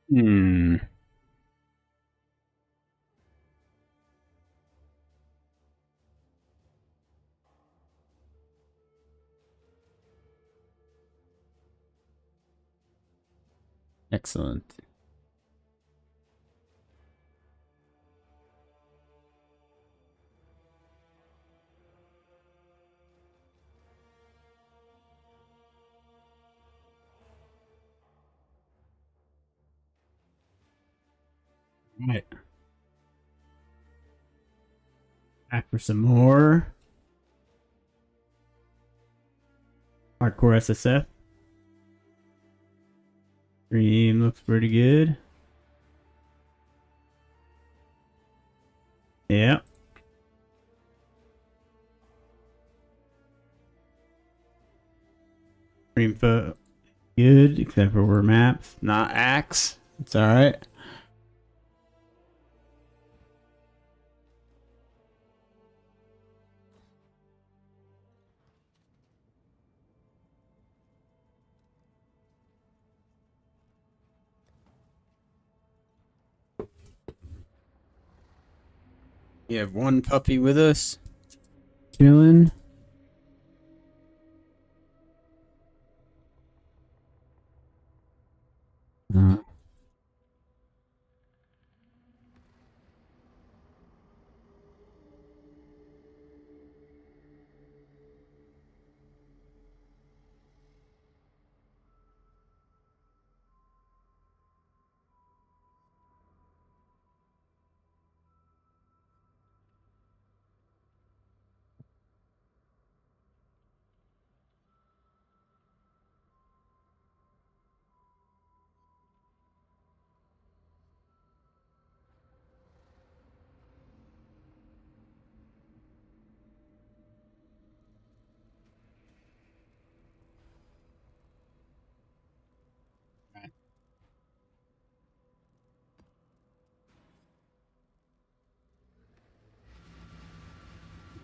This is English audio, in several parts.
Hmm. Excellent. Right. Back for some more. Hardcore SSF. Stream looks pretty good. Yeah. Stream foot good, except for maps, not axe. It's alright. You have one puppy with us. Chilling. Uh,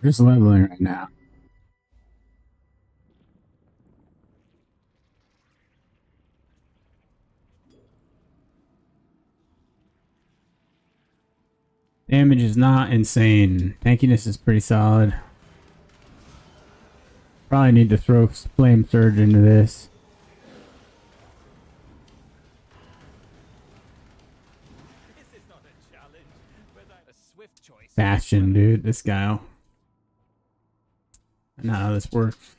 just leveling right now. Damage is not insane. Tankiness is pretty solid. Probably need to throw Flame Surge into this. Bastion, dude. This guy. I know how this works.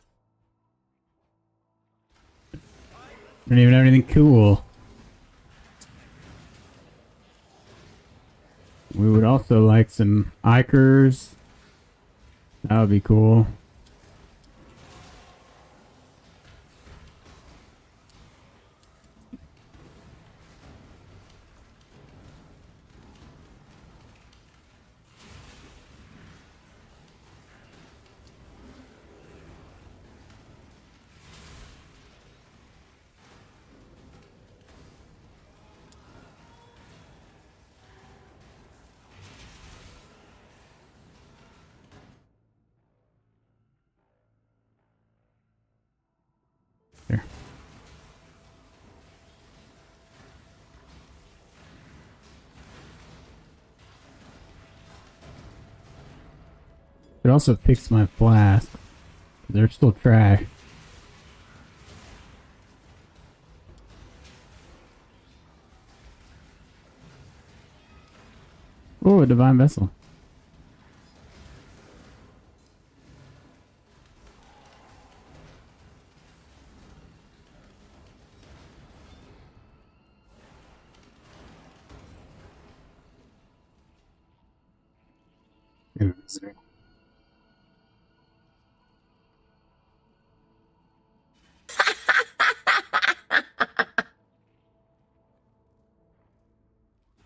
Don't even have anything cool. We would also like some Ikers. That would be cool. There. It also fixed my flask. They're still trash. Oh, a Divine Vessel.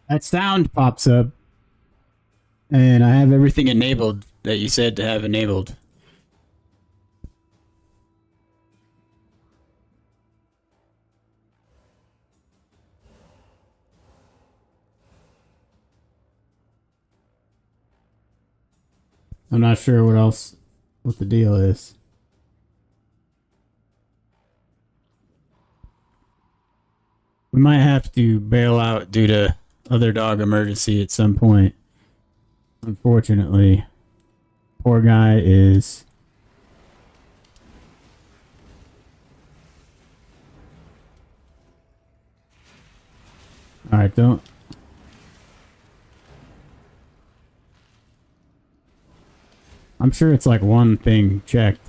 That sound pops up, and I have everything enabled that you said to have enabled. I'm not sure what the deal is. We might have to bail out due to other dog emergency at some point. Unfortunately, poor guy is... Alright, don't... I'm sure it's like one thing checked.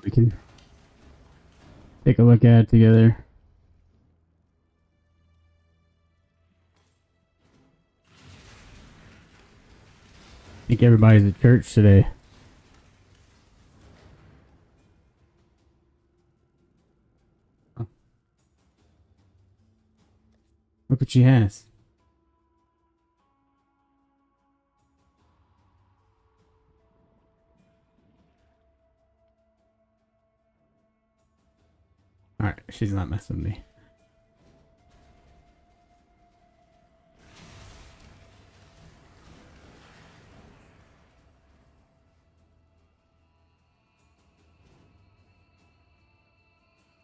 We can take a look at it together. I think everybody's at church today. Oh. Look what she has. Alright, she's not messing with me.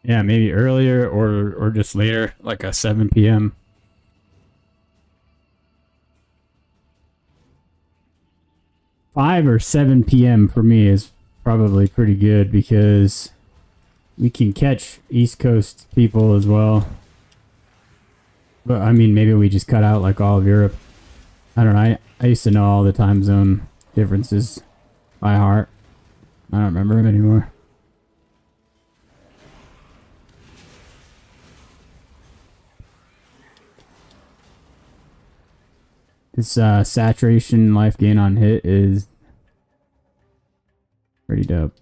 Yeah, maybe earlier or just later, like a 7 p.m. 5 or 7 p.m. for me is probably pretty good because we can catch East Coast people as well. But I mean, maybe we just cut out like all of Europe. I don't know. I used to know all the time zone differences by heart. I don't remember them anymore. This saturation life gain on hit is pretty dope.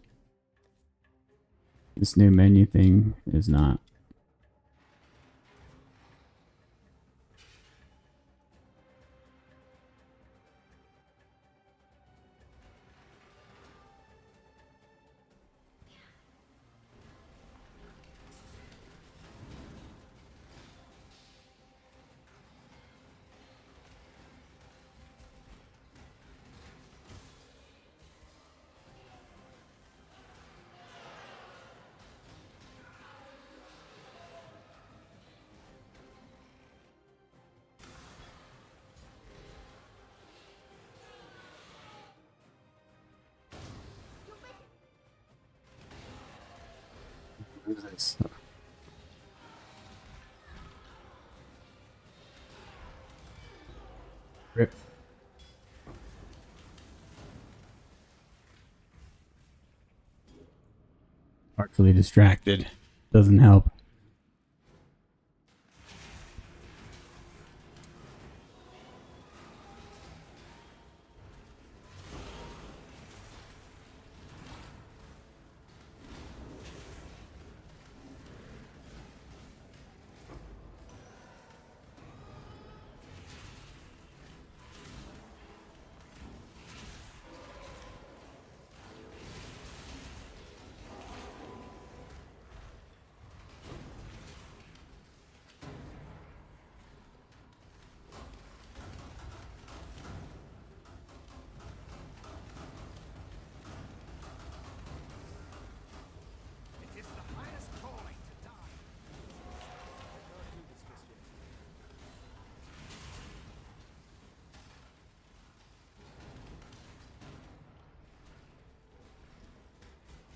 This new menu thing is not. This. Rip. Partially distracted. Doesn't help.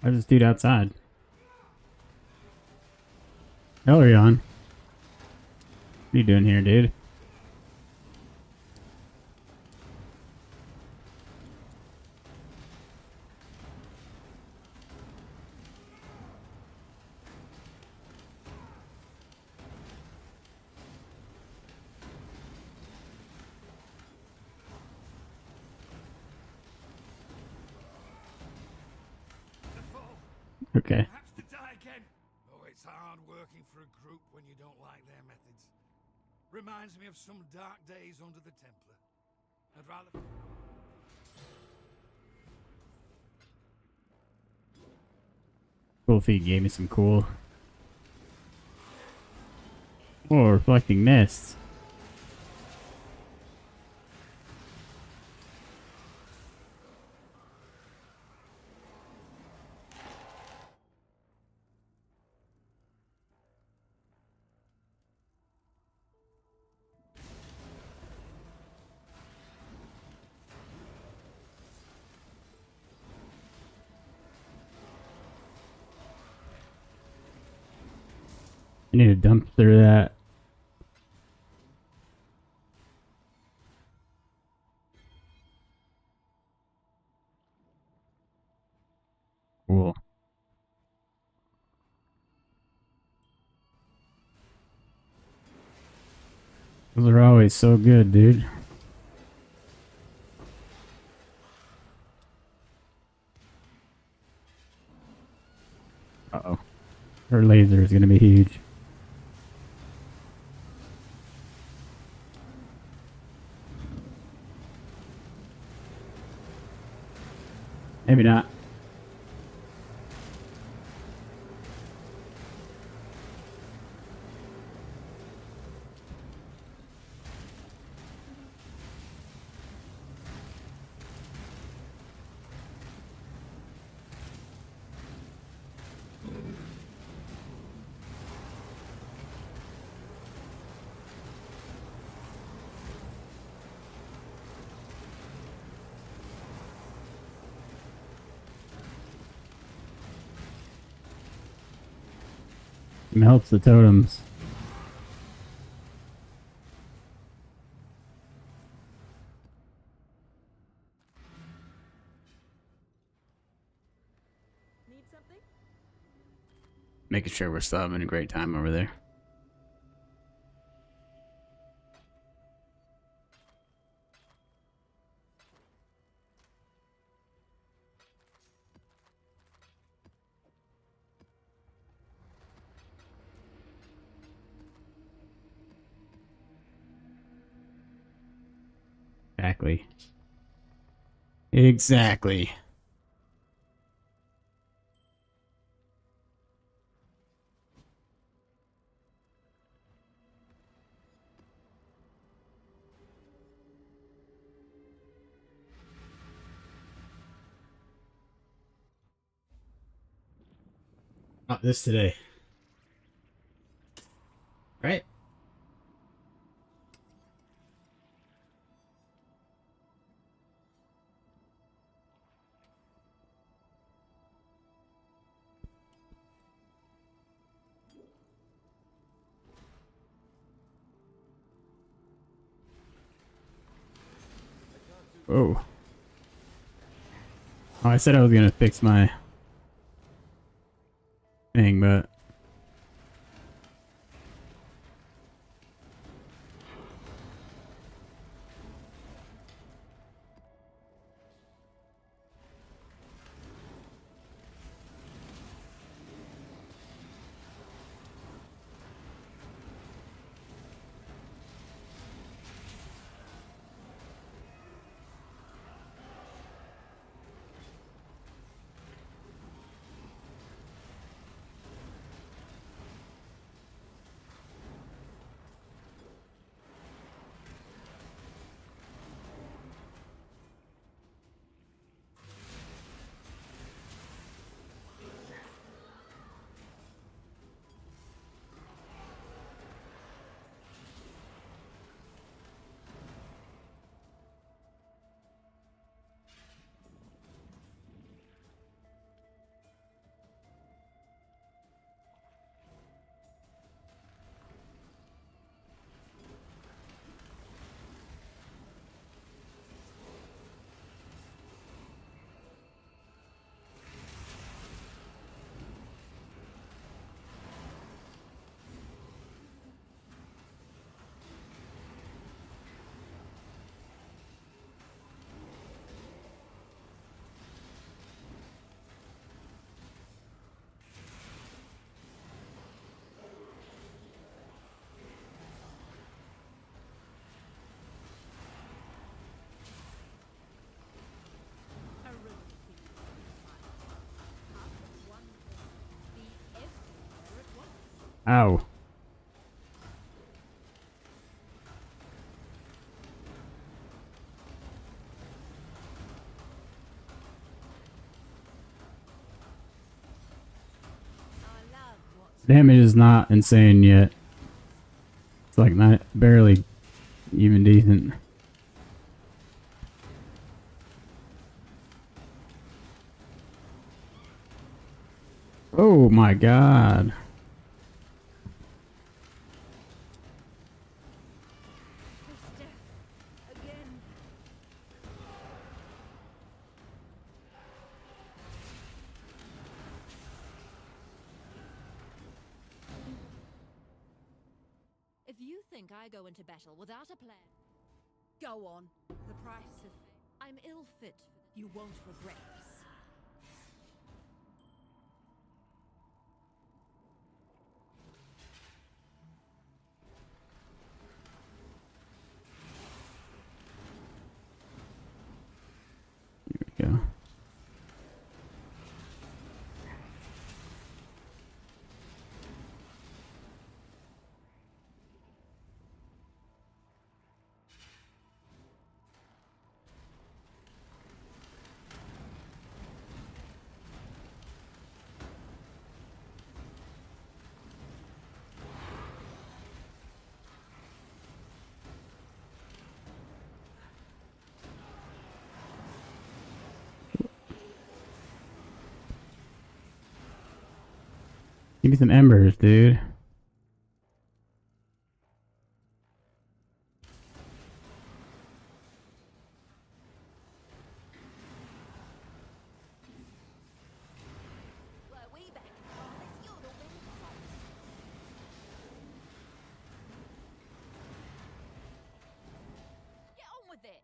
Where's this dude outside? Elrion. What are you doing here, dude? Okay. Perhaps to die again. Oh, it's hard working for a group when you don't like their methods. Reminds me of some dark days under the Templar. I'd rather... Cool feet gave me some cool. Oh, reflecting mists. I need to dump through that. Cool. Those are always so good, dude. Uh-oh. Her laser is going to be huge. Maybe not. Melts the totems. Need something? Making sure we're still having a great time over there. Exactly. Exactly. Not this today. Right? Whoa. Oh, I said I was gonna fix my thing, but Ow. Damage is not insane yet. It's like not barely even decent. Oh my god. If you think I go into battle without a plan, go on. The price of I'm ill fit. You won't regret this. Here we go. Give me some embers, dude. Get on with it.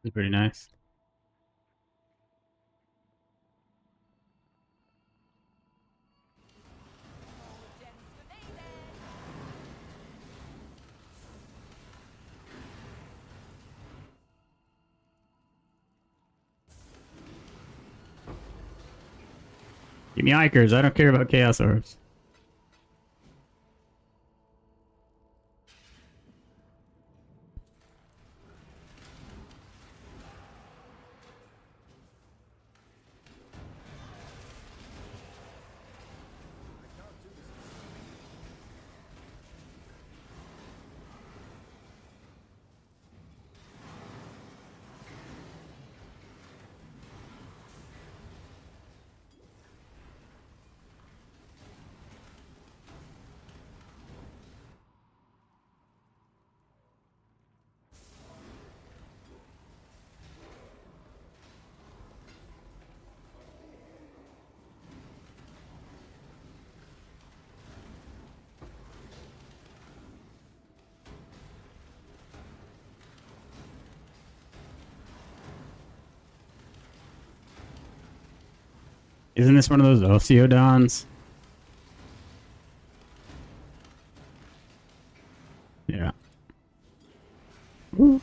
It's pretty nice. Give me Ikers. I don't care about Chaos Orbs. Isn't this one of those Osiodons? Yeah. Ooh.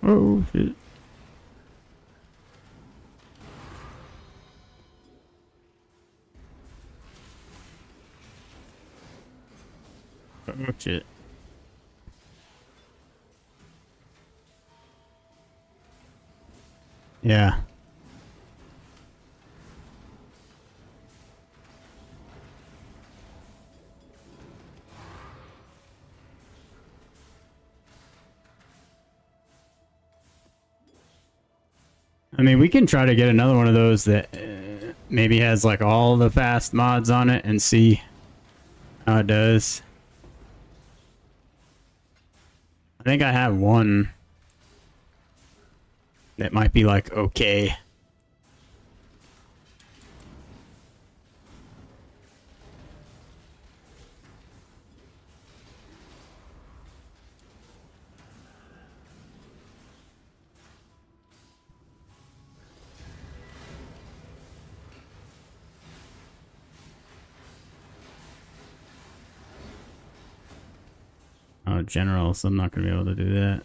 Oh, shit. Oh, shit. Yeah. I mean, we can try to get another one of those that maybe has like all the fast mods on it and see how it does. I think I have one that might be like okay. Oh, general, so I'm not going to be able to do that.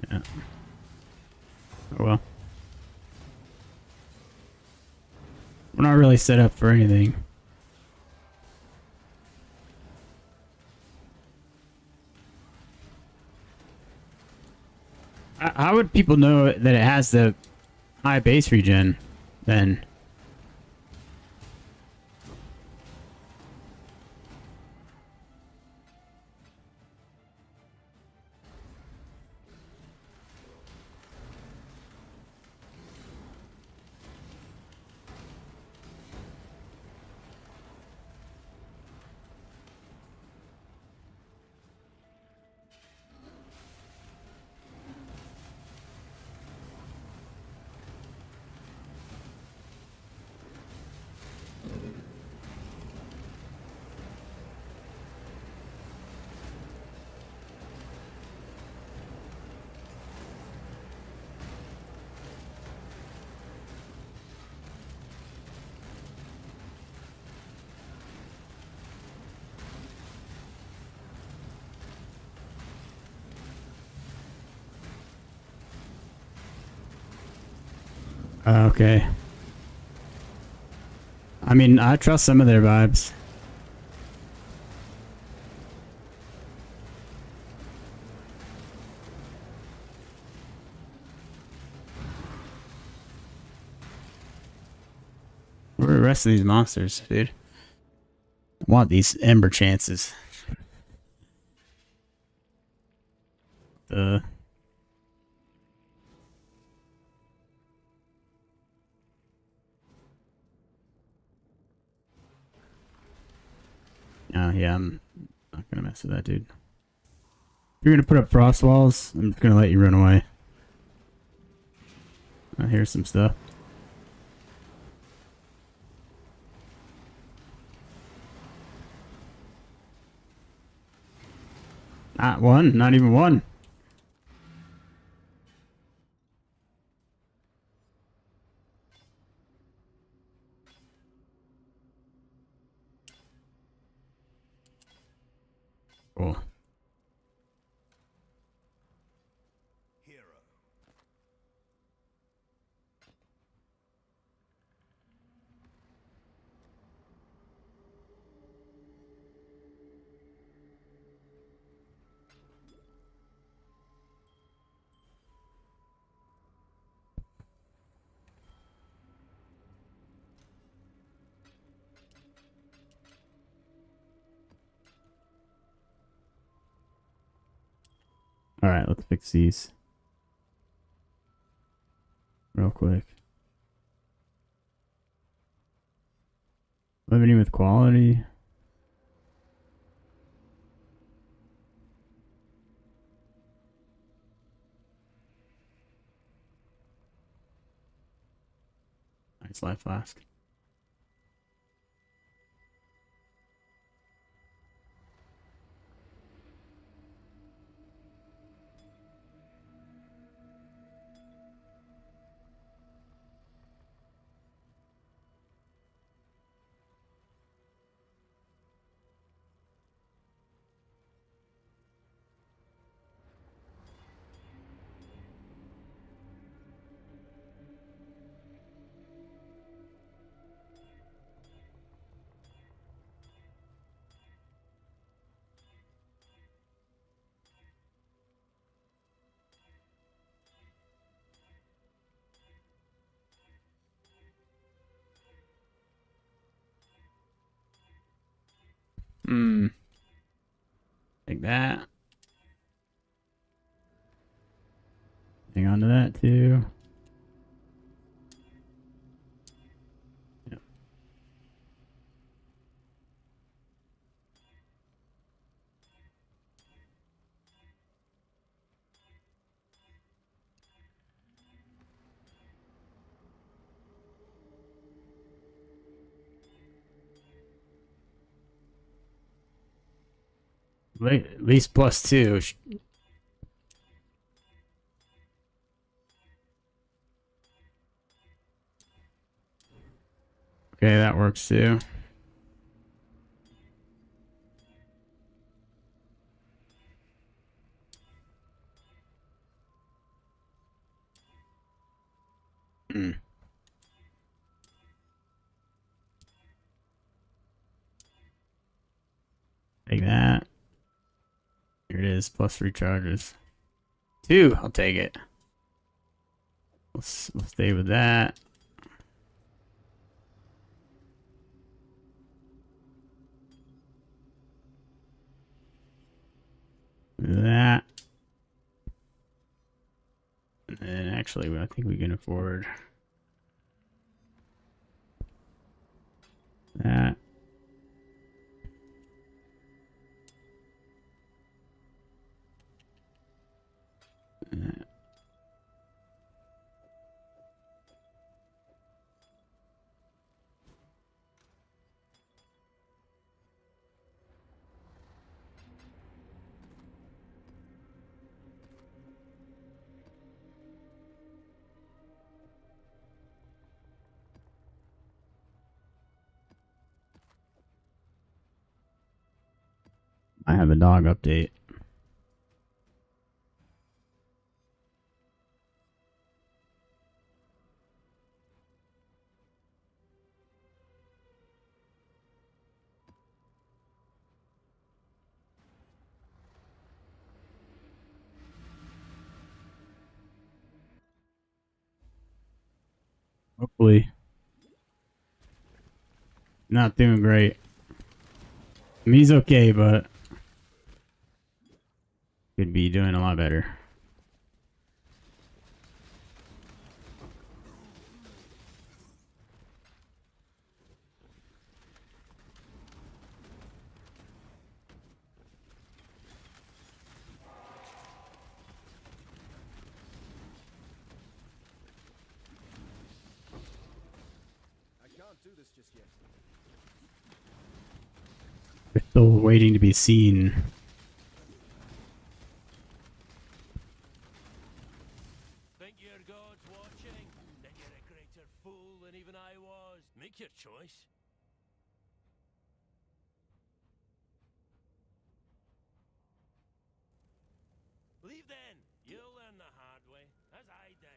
Yeah. Oh well. We're not really set up for anything. How would people know that it has the high base regen then? Okay. I mean, I trust some of their vibes. Where are the rest of these monsters, dude? I want these ember chances. Oh yeah, I'm not gonna mess with that, dude. If you're gonna put up frost walls, I'm just gonna let you run away. I hear some stuff. Not one, not even one. Cool. Alright, let's fix these. Real quick. Limiting with quality. Nice life flask. Take that. Hang on to that too. Yep. At least +2. Okay, that works too. Mm. Take that. Here it is, plus 3 charges. 2, I'll take it. We'll stay with that. That. And then actually, I think we can afford that. That. I have a dog update. Hopefully. Not doing great. I mean, he's okay, but could be doing a lot better. Do this just yet. We're still waiting to be seen. Think your God's watching? Then you're a greater fool than even I was. Make your choice. Leave then. You'll learn the hard way, as I did.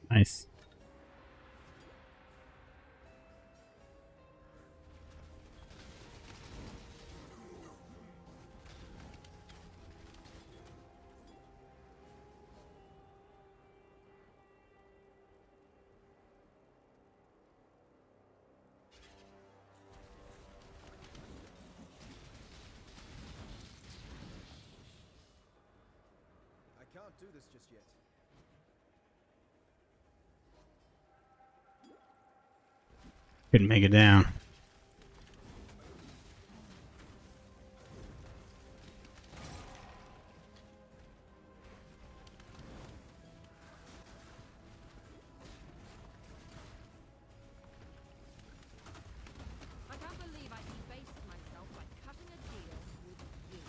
Nice. can't do this just yet. Couldn't make it down. I can't believe I debased myself by cutting a deal with you.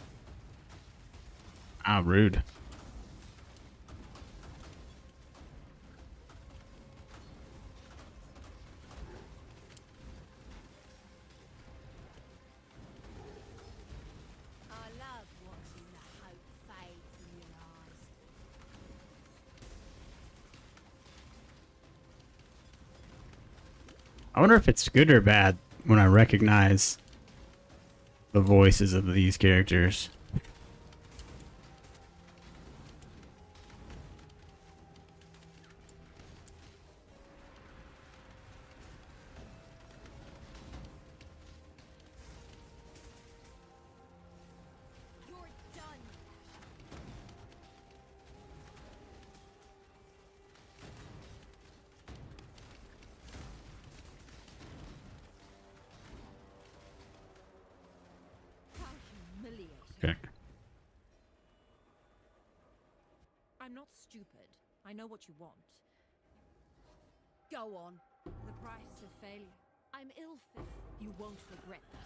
Ah, rude. I love watching the hope fade from your eyes. I wonder if it's good or bad when I recognize the voices of these characters. You're done. How humiliating. Okay. I'm not stupid. I know what you want. Go on. The price of failure. I'm ill-fit. You won't regret this.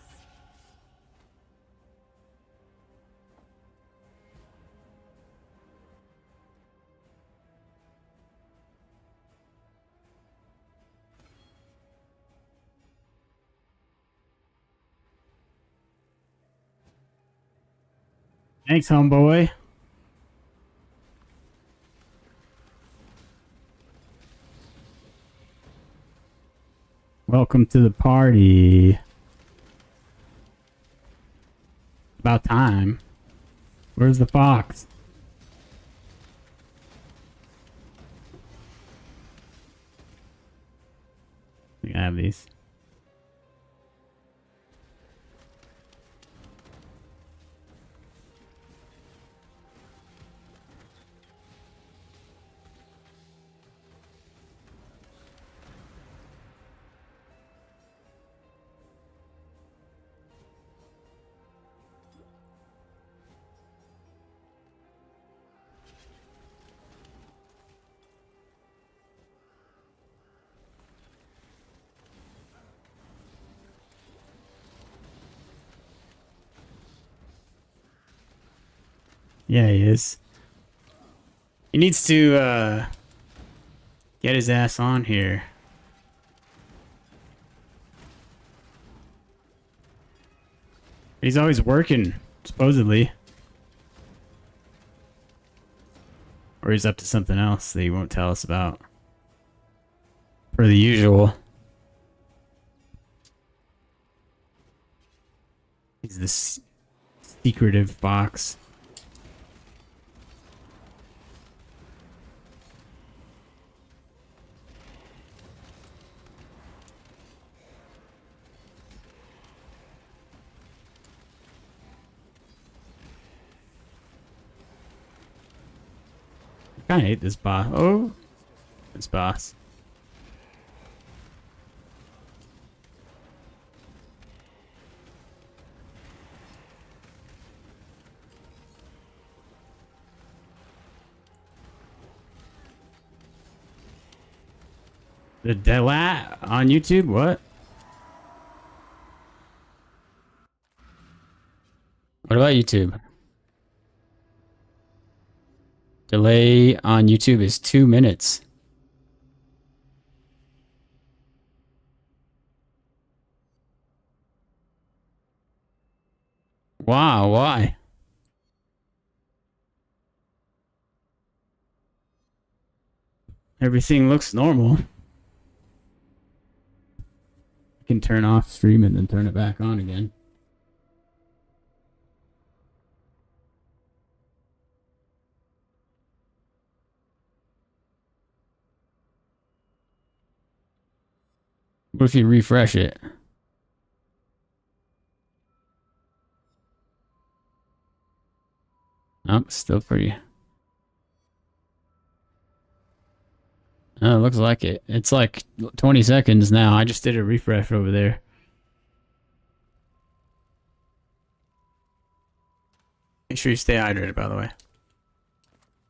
Thanks, homeboy. Welcome to the party. About time. Where's the fox? I think I have these. Yeah, he is. He needs to get his ass on here. He's always working, supposedly. Or he's up to something else that he won't tell us about. Per the usual. He's this secretive fox. I kinda hate this boss. Oh, this boss. The Delat on YouTube? What? What about YouTube? Delay on YouTube is 2 minutes. Wow, why? Everything looks normal. You can turn off stream and then turn it back on again. What if you refresh it? Oh, still pretty. Oh, looks like it. It's like 20 seconds now. I just did a refresh over there. Make sure you stay hydrated, by the way.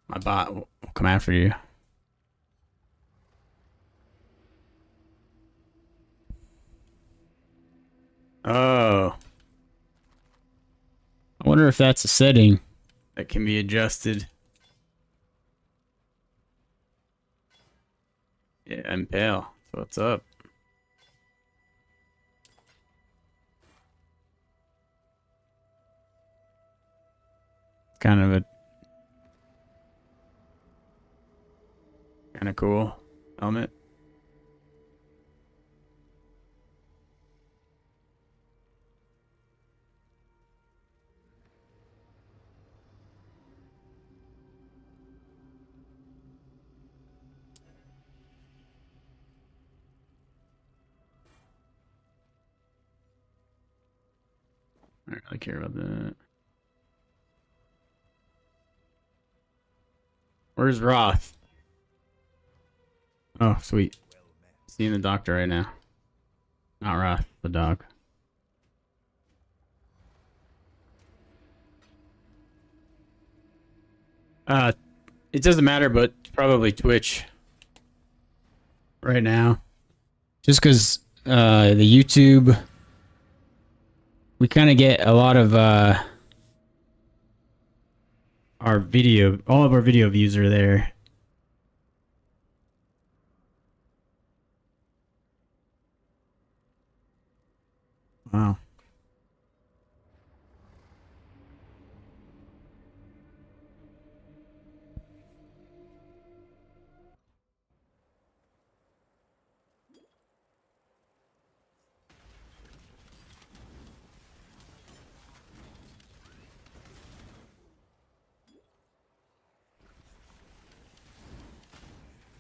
My bot will come after you. Oh. I wonder if that's a setting that can be adjusted. Yeah, I'm pale. So what's up? Kind of cool helmet. I don't really care about that. Where's Roth? Oh, sweet. Seeing the doctor right now. Not Roth, the dog. It doesn't matter, but probably Twitch right now. Just because the YouTube, we kind of get a lot of our video, all of our video views are there. Wow.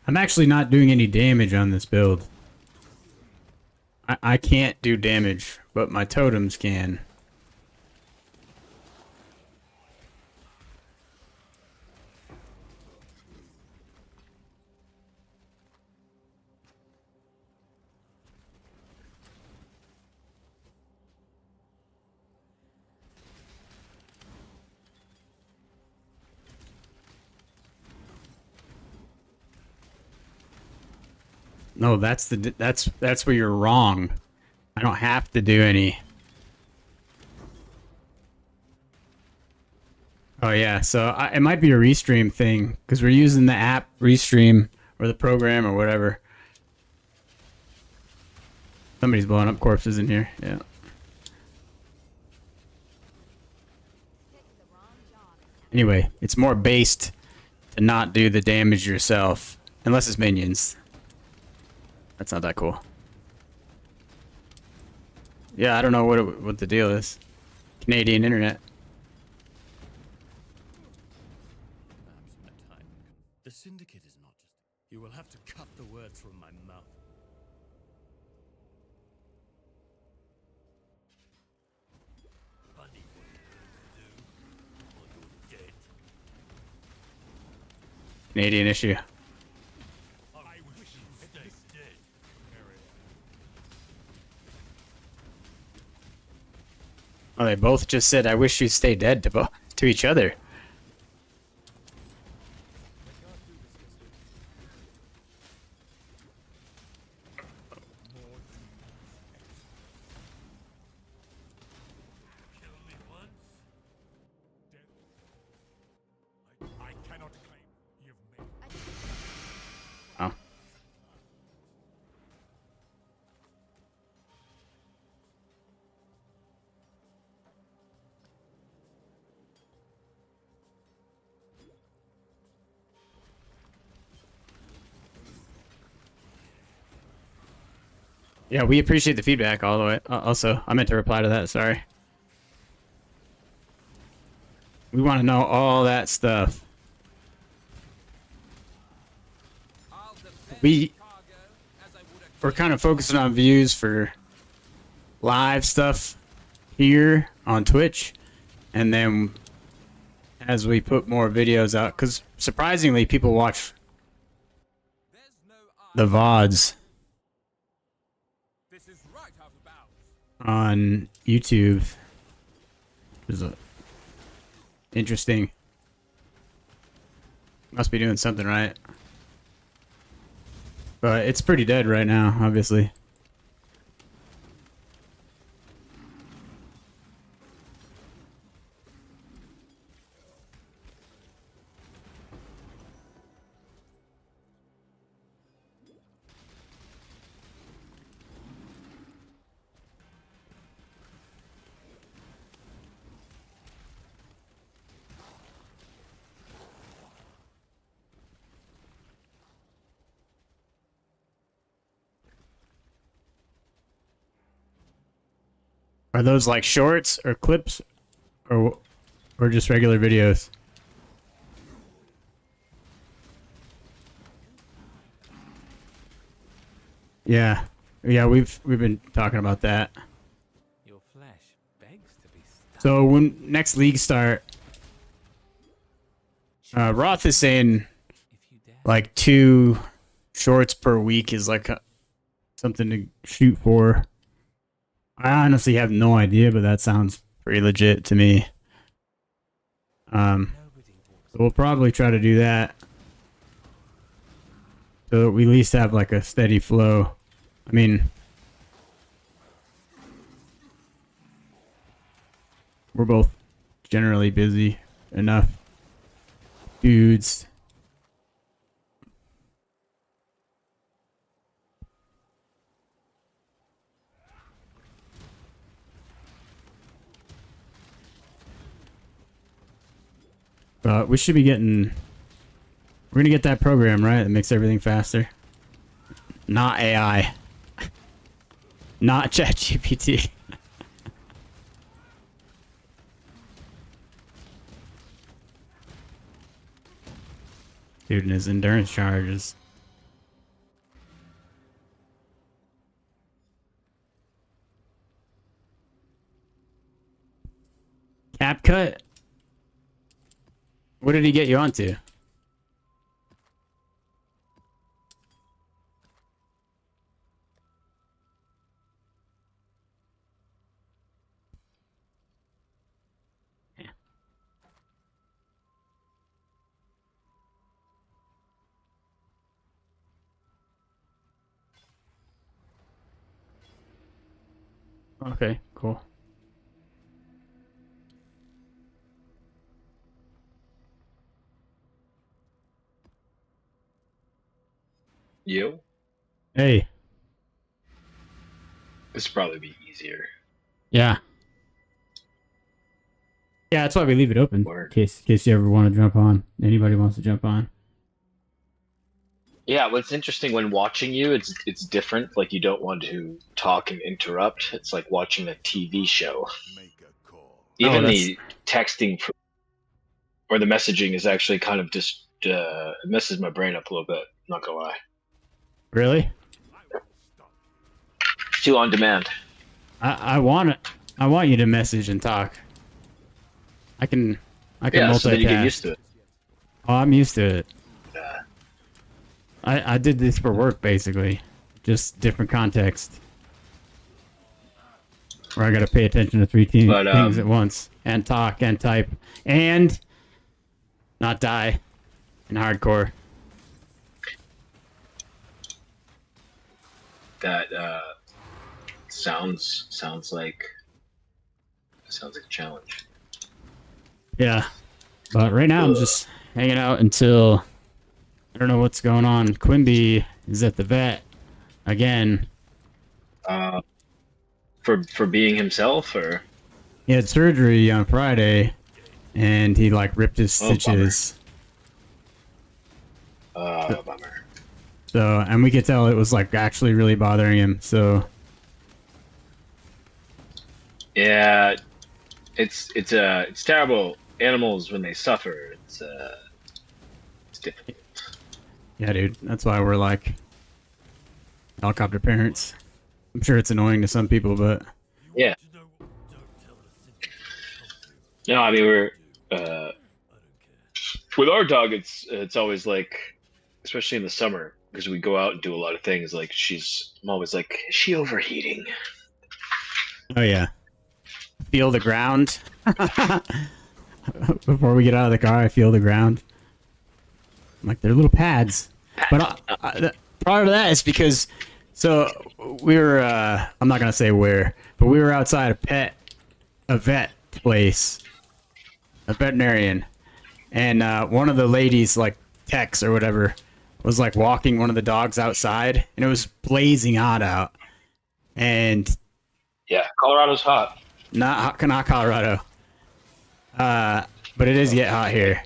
I'm actually not doing any damage on this build. I can't do damage, but my totems can. No, that's where you're wrong. I don't have to do any. Oh yeah, so it might be a restream thing because we're using the app restream or the program or whatever. Somebody's blowing up corpses in here. Yeah. Anyway, it's more based to not do the damage yourself unless it's minions. That's not that cool. Yeah, I don't know what the deal is. Canadian internet. The syndicate is not just... You will have to cut the words from my mouth. Funny what you do, or you're dead. Canadian issue. I wish you stay dead. Oh, they both just said, "I wish you'd stay dead" to each other. Kill me once. I cannot claim you've made. Oh. Yeah, we appreciate the feedback all the way. Also, I meant to reply to that. Sorry. We want to know all that stuff. We're kind of focusing on views for live stuff here on Twitch, and then as we put more videos out, because surprisingly people watch the VODs This is right out of bounds. on YouTube. Which is interesting. Must be doing something right. But it's pretty dead right now, obviously. Are those like shorts or clips or just regular videos? Yeah. Yeah, we've been talking about that. Your flesh begs to be stuffed. So when next league start, Roth is saying If you dare. like 2 shorts per week is like something to shoot for. I honestly have no idea, but that sounds pretty legit to me. Nobody walks. So we'll probably try to do that, so that we at least have like a steady flow. I mean, we're both generally busy enough dudes. But we should be getting... We're gonna get that program, right? That makes everything faster. Not AI. Not ChatGPT. Dude, and his endurance charges. Cap cut? What did he get you onto? Okay, cool. You? Hey. This would probably be easier. Yeah. Yeah, that's why we leave it open. Word. In case you ever want to jump on. Anybody wants to jump on. Yeah, what's interesting when watching you, it's different. Like you don't want to talk and interrupt. It's like watching a TV show. Make a call. Even that's- the texting or the messaging is actually kind of just it messes my brain up a little bit. Not gonna lie. Really? It's too on demand. I want you to message and talk. I can Yeah, multitask. so then you get used to it. Oh, I'm used to it. Yeah. I did this for work, basically. Just different context. Where I gotta pay attention to 3 But, things at once. And talk, and type. And not die in hardcore. That sounds like a challenge. Yeah. But right now I'm just hanging out until... I don't know what's going on. Quimby is at the vet again. For being himself, or He had surgery on Friday, and he like ripped his stitches. bummer. So, and we could tell it was like actually really bothering him. So, Yeah, it's terrible. Animals when they suffer, it's difficult. yeah, dude, that's why we're like helicopter parents. I'm sure it's annoying to some people, but Yeah. No, I mean we're with our dog. It's always like especially in the summer, because we go out and do a lot of things. Like I'm always like, is she overheating? Oh yeah. Feel the ground. Before we get out of the car, I feel the ground. I'm like, they're little pads. But part of that is because, so we were, I'm not going to say where, but we were outside a vet place, a veterinarian. And one of the ladies, like Tex or whatever, was like walking one of the dogs outside, and it was blazing hot out. And Yeah, Colorado's hot. not Colorado. But it is yet hot here.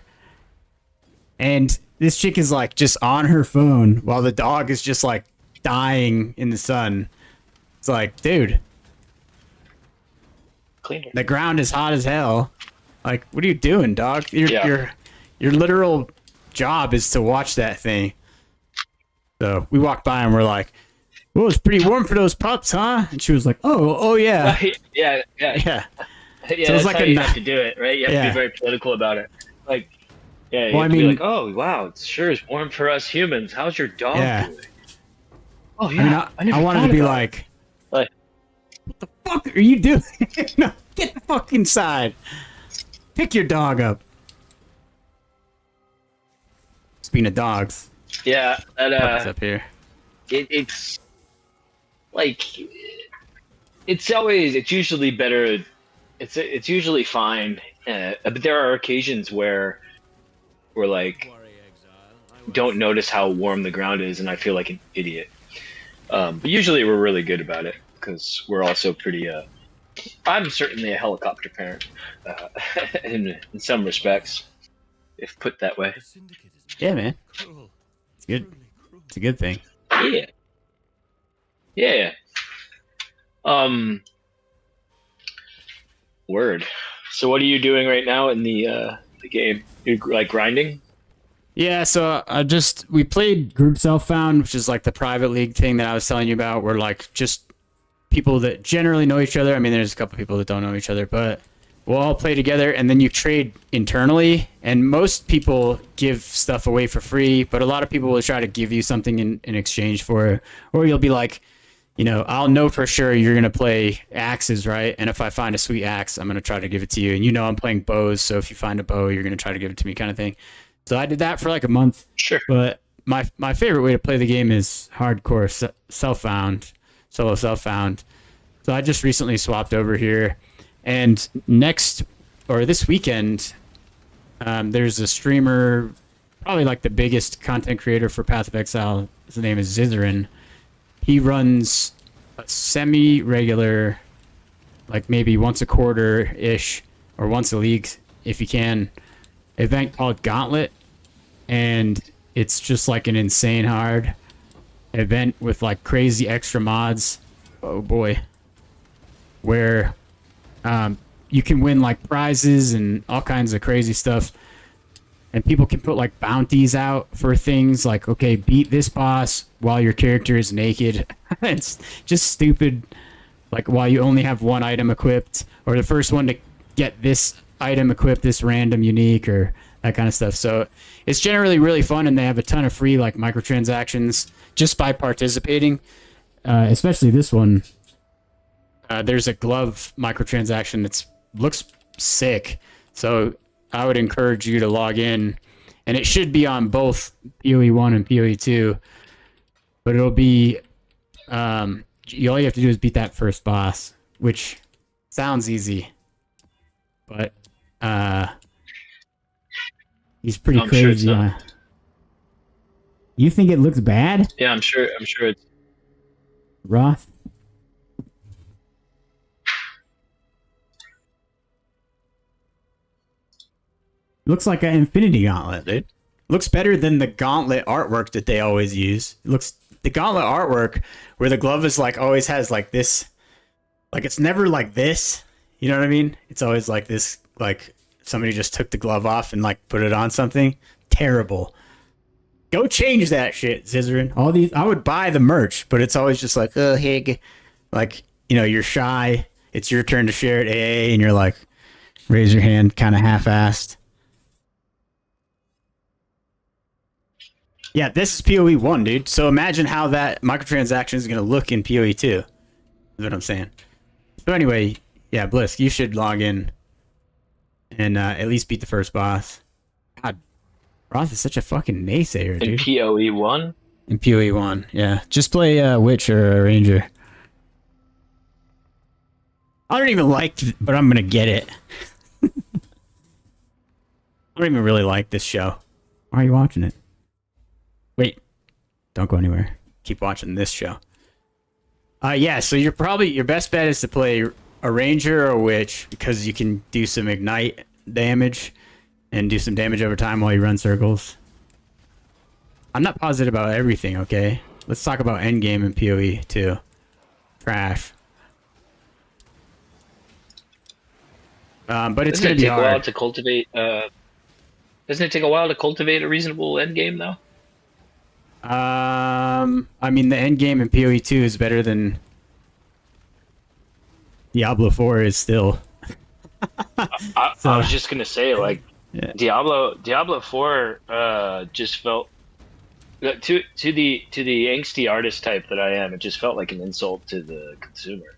And this chick is like just on her phone while the dog is just like dying in the sun. It's like, dude, Cleaner. the ground is hot as hell. Like, what are you doing, dog? Your literal job is to watch that thing. So we walked by and we're like, well, it's pretty warm for those pups, huh? And she was like, oh yeah. Yeah. Yeah. Yeah, So that's like how a you ni- have to do it, right? You have to Yeah. be very political about it. Like, yeah, you Well, have I to be mean- like, oh, wow, it sure is warm for us humans. How's your dog Yeah. doing? Oh, yeah, I mean, I wanted to be like, Like, what the fuck are you doing? No, get the fuck inside. Pick your dog up. Speaking of dogs, yeah, that, puppy's up here. it's like, it's usually better. It's usually fine, but there are occasions where we're like, don't notice how warm the ground is, and I feel like an idiot. But usually we're really good about it because we're also pretty. I'm certainly a helicopter parent, in some respects, if put that way. Yeah, man. It's good. It's a good thing. Yeah. Yeah. Word. So what are you doing right now in the game? You're like grinding? Yeah, so we played Group Self-Found, which is like the private league thing that I was telling you about, where like just people that generally know each other. I mean, there's a couple people that don't know each other, but we'll all play together, and then you trade internally, and most people give stuff away for free, but a lot of people will try to give you something in exchange for it, or you'll be like, you know, I'll know for sure you're going to play axes, right? And if I find a sweet axe, I'm going to try to give it to you. And you know I'm playing bows, so if you find a bow, you're going to try to give it to me kind of thing. So I did that for like a month. Sure. But my favorite way to play the game is hardcore self-found, solo self-found. So I just recently swapped over here. And this weekend, there's a streamer, probably like the biggest content creator for Path of Exile. His name is Zizarin. He runs a semi-regular, like maybe once a quarter-ish, or once a league, if you can, event called Gauntlet. And it's just like an insane hard event with like crazy extra mods. Oh boy. Where you can win like prizes and all kinds of crazy stuff. And people can put like bounties out for things like, okay, beat this boss while your character is naked. It's just stupid. Like while you only have one item equipped, or the first one to get this item equipped, this random unique, or that kind of stuff. So it's generally really fun, and they have a ton of free like microtransactions just by participating. Especially this one. There's a glove microtransaction that looks sick. So I would encourage you to log in, and it should be on both POE1 and POE2, but it'll be, all you have to do is beat that first boss, which sounds easy, but, he's pretty I'm sure it's crazy. not. You think it looks bad, Yeah, I'm sure it's Roth? Looks like an Infinity Gauntlet, dude. Looks better than the Gauntlet artwork that they always use. It looks the Gauntlet artwork where the glove is like always has like this, like it's never like this. You know what I mean? It's always like this, like somebody just took the glove off and like put it on something. Terrible. Go change that shit, Zizarin. All these, I would buy the merch, but it's always just like, oh, hey, like, you know, you're shy. It's your turn to share at AA, and you're like, raise your hand, kind of half-assed. Yeah, this is POE1, dude. So imagine how that microtransaction is going to look in POE2. Is what I'm saying. So anyway, yeah, Blisk, you should log in and at least beat the first boss. God, Roth is such a fucking naysayer, In dude. POE1? In POE1, yeah. Just play Witch or Ranger. I don't even like, but I'm gonna get it. I don't even really like this show. Why are you watching it? Wait, don't go anywhere. Keep watching this show. Yeah, so your best bet is to play a Ranger or a Witch because you can do some ignite damage and do some damage over time while you run circles. I'm not positive about everything, okay? Let's talk about endgame and PoE too. Trash. But it's going to be hard. Doesn't it take a while to cultivate? Doesn't it take a while to cultivate a reasonable end game, though? I mean, the end game in PoE2 is better than Diablo 4 is still. I was just gonna say, like, yeah. Diablo 4 just felt to the angsty artist type that I am. It just felt like an insult to the consumer.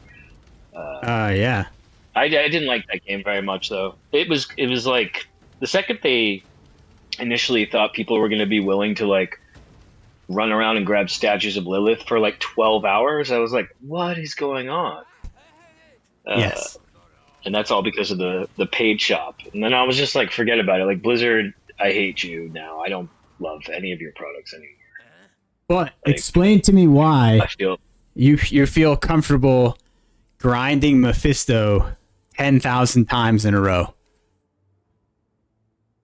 Yeah. I didn't like that game very much, though. It was like the second they initially thought people were going to be willing to like run around and grab statues of Lilith for like 12 hours, I was like, what is going on? Yes. And that's all because of the paid shop. And then I was just like, forget about it. Like, Blizzard, I hate you now. I don't love any of your products anymore. But explain to me why I feel you feel comfortable grinding Mephisto 10,000 times in a row.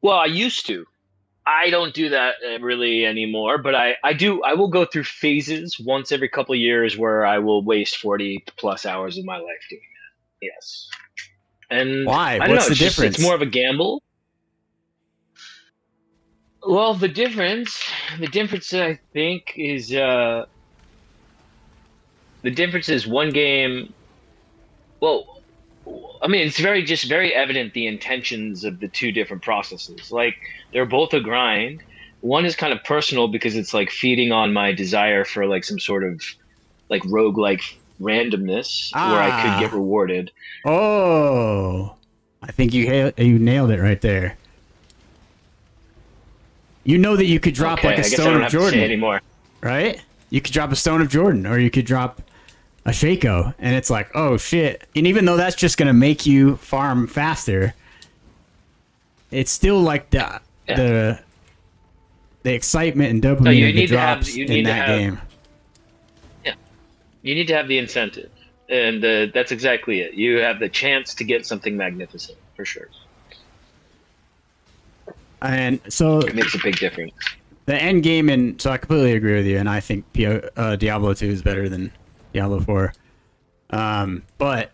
Well, I used to. I don't do that really anymore, but I do. I will go through phases once every couple of years where I will waste 40 plus hours of my life doing that. Yes. And why? I don't What's know, the difference? It's more of a gamble. Well, the difference I think is the difference is one game. Well, I mean, it's very evident the intentions of the two different processes. Like, they're both a grind. One is kind of personal because it's like feeding on my desire for like some sort of like roguelike randomness where I could get rewarded. Oh, I think you nailed it right there. You know that you could drop like a Stone of Jordan anymore, right? You could drop a Stone of Jordan, or you could drop a Shaco, and it's like, oh shit. And even though that's just gonna make you farm faster, it's still like the excitement and dopamine of the drops in that game. Yeah, you need to have the incentive, and that's exactly it. You have the chance to get something magnificent for sure. And so it makes a big difference. The end game, and so I completely agree with you, and I think Diablo 2 is better than Diablo 4. But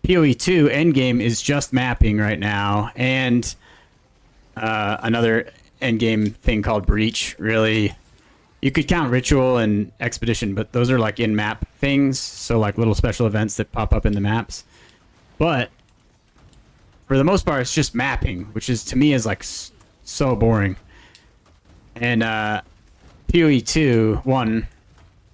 PoE2 endgame is just mapping right now, and another endgame thing called Breach. Really, you could count Ritual and Expedition, but those are like in-map things, so like little special events that pop up in the maps. But for the most part, it's just mapping, which is to me is like so boring. And PoE2 1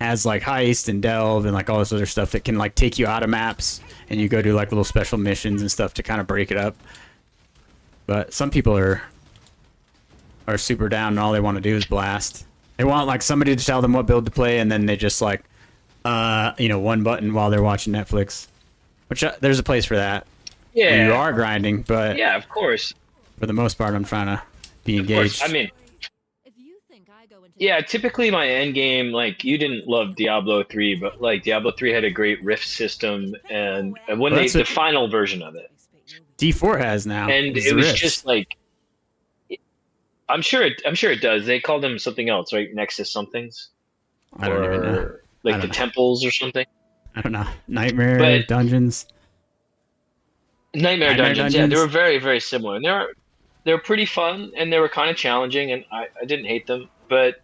has like heist and delve and like all this other stuff that can like take you out of maps, and you go do like little special missions and stuff to kind of break it up. But some people are super down, and all they want to do is blast. They want like somebody to tell them what build to play, and then they just like one button while they're watching Netflix. Which there's a place for that. Yeah, you are grinding, but yeah, of course. For the most part, I'm trying to be engaged. I mean, yeah, typically my end game, like, you didn't love Diablo 3, but like Diablo 3 had a great rift system, and when the final version of it, D4 has now, and it was just like, I'm sure it does. They call them something else, right? Nexus somethings. I don't even know. Like the temples or something. I don't know. Nightmare dungeons. Nightmare dungeons, yeah, they were very, very similar, and they were pretty fun, and they were kind of challenging, and I didn't hate them, but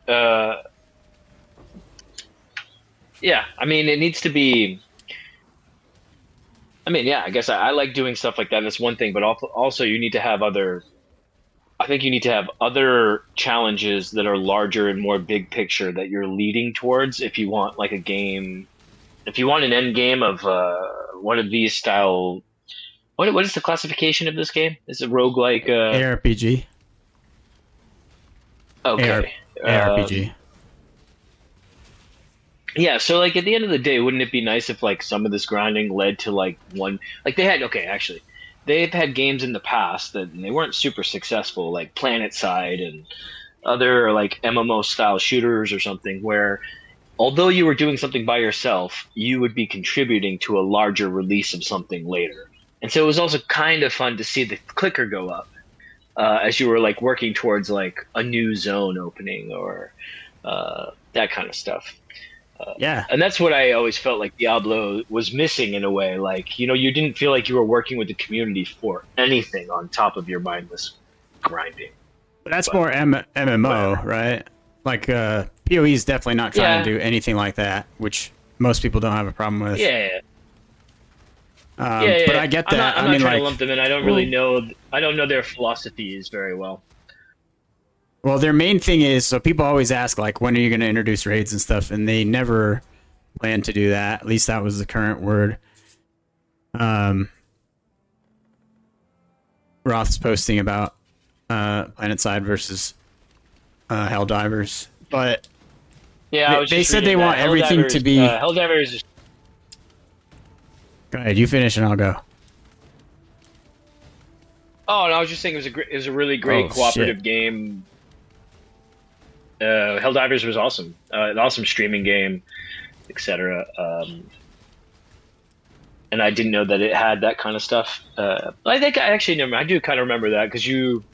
yeah, I mean, it needs to be. I mean, yeah, I guess I like doing stuff like that. That's one thing, but also you need to have other I think you need to have other challenges that are larger and more big picture that you're leading towards if you want like a game. If you want an end game of one of these style, what is the classification of this game? Is it roguelike? ARPG. Okay. ARPG. Yeah, so like at the end of the day, wouldn't it be nice if like some of this grinding led to like one like they had actually they've had games in the past that they weren't super successful, like Planet Side and other like MMO style shooters or something where although you were doing something by yourself, you would be contributing to a larger release of something later. And so it was also kind of fun to see the clicker go up as you were like working towards like a new zone opening or that kind of stuff. Yeah. And that's what I always felt like Diablo was missing in a way. Like, you know, you didn't feel like you were working with the community for anything on top of your mindless grinding. But that's more MMO, right? Like, PoE is definitely not trying to do anything like that, which most people don't have a problem with. Yeah. But I get that. I'm I not mean, trying like, to lump them in. I don't really know. I don't know their philosophies very well. well, their main thing is, so people always ask, like, when are you going to introduce raids and stuff, and they never plan to do that. At least that was the current word. Roth's posting about PlanetSide versus Helldivers, but Yeah, they said they want everything to be. Helldivers is Go ahead, you finish and I'll go. Oh, and I was just saying it was a really great cooperative shit. game. Helldivers was awesome. An awesome streaming game, etc. And I didn't know that it had that kind of stuff. I think I do kind of remember that because you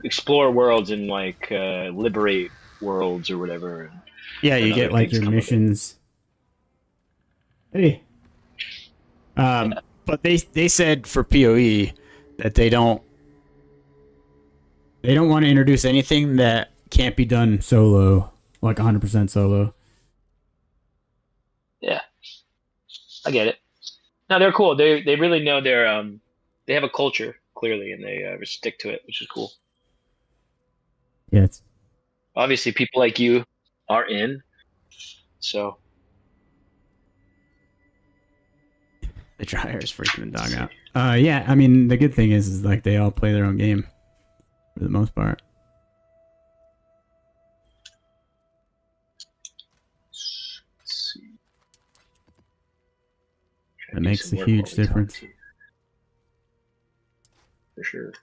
explore worlds and like liberate worlds or whatever. Yeah, you and get other like things your come of it. missions. Hey. But they said for PoE that they don't want to introduce anything that can't be done solo, like 100% solo. Yeah, I get it. No, they're cool. They really know their they have a culture clearly, and they stick to it, which is cool. Yeah, it's Obviously, people like you are in, so the dryer's freaking the dog out. Yeah, I mean the good thing is like they all play their own game for the most part. let's see. That makes a huge difference. For sure.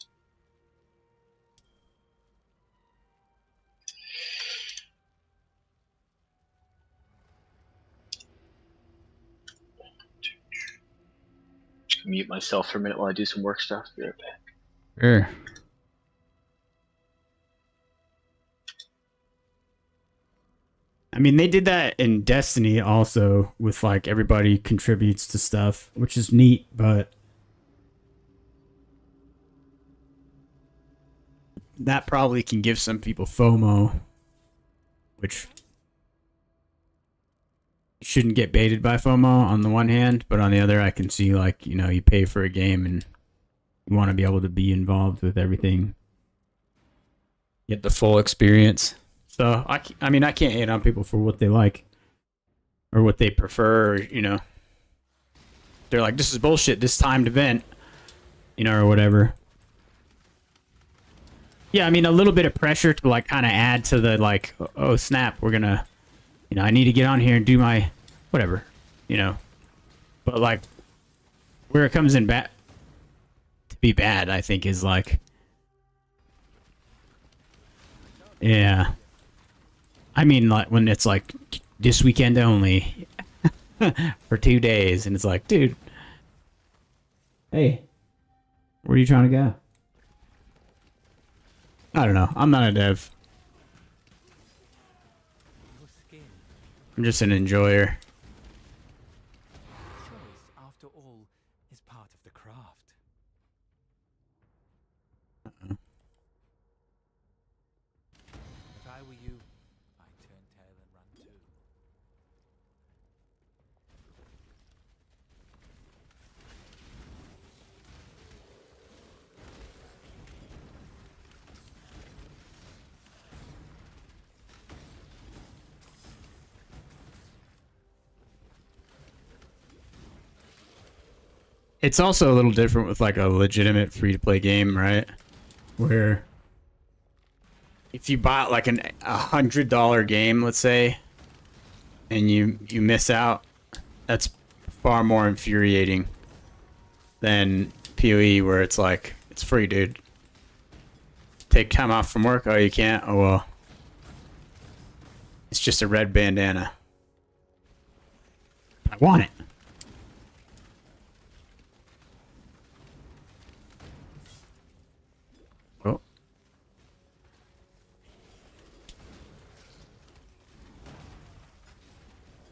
Just mute myself for a minute while I do some work stuff. Be right back. Sure. I mean, they did that in Destiny also with like everybody contributes to stuff, which is neat, but that probably can give some people FOMO, which shouldn't get baited by FOMO on the one hand, but on the other, I can see like, you know, you pay for a game and you want to be able to be involved with everything, get the full experience. So, I mean, I can't hate on people for what they like or what they prefer, or, you know. They're like, this is bullshit, this timed event, you know, or whatever. Yeah, I mean, a little bit of pressure to, like, kind of add to the, like, oh, snap, we're gonna, you know, I need to get on here and do my, whatever, you know. But, like, where it comes in to be bad, I think, is, like, yeah. I mean, like, when it's, like, this weekend only for 2 days, and it's like, dude, hey, where are you trying to go? I don't know. I'm not a dev. Your skin. I'm just an enjoyer. Choice, after all, is part of the craft. If I were you, I'd turn tail and run too. it's also a little different with like a legitimate free-to-play game, right? Where if you bought like $100 game, let's say, and you miss out, that's far more infuriating than POE, where it's like, it's free, dude. Take time off from work? Oh, you can't? Oh, well. It's just a red bandana. I want it. Oh.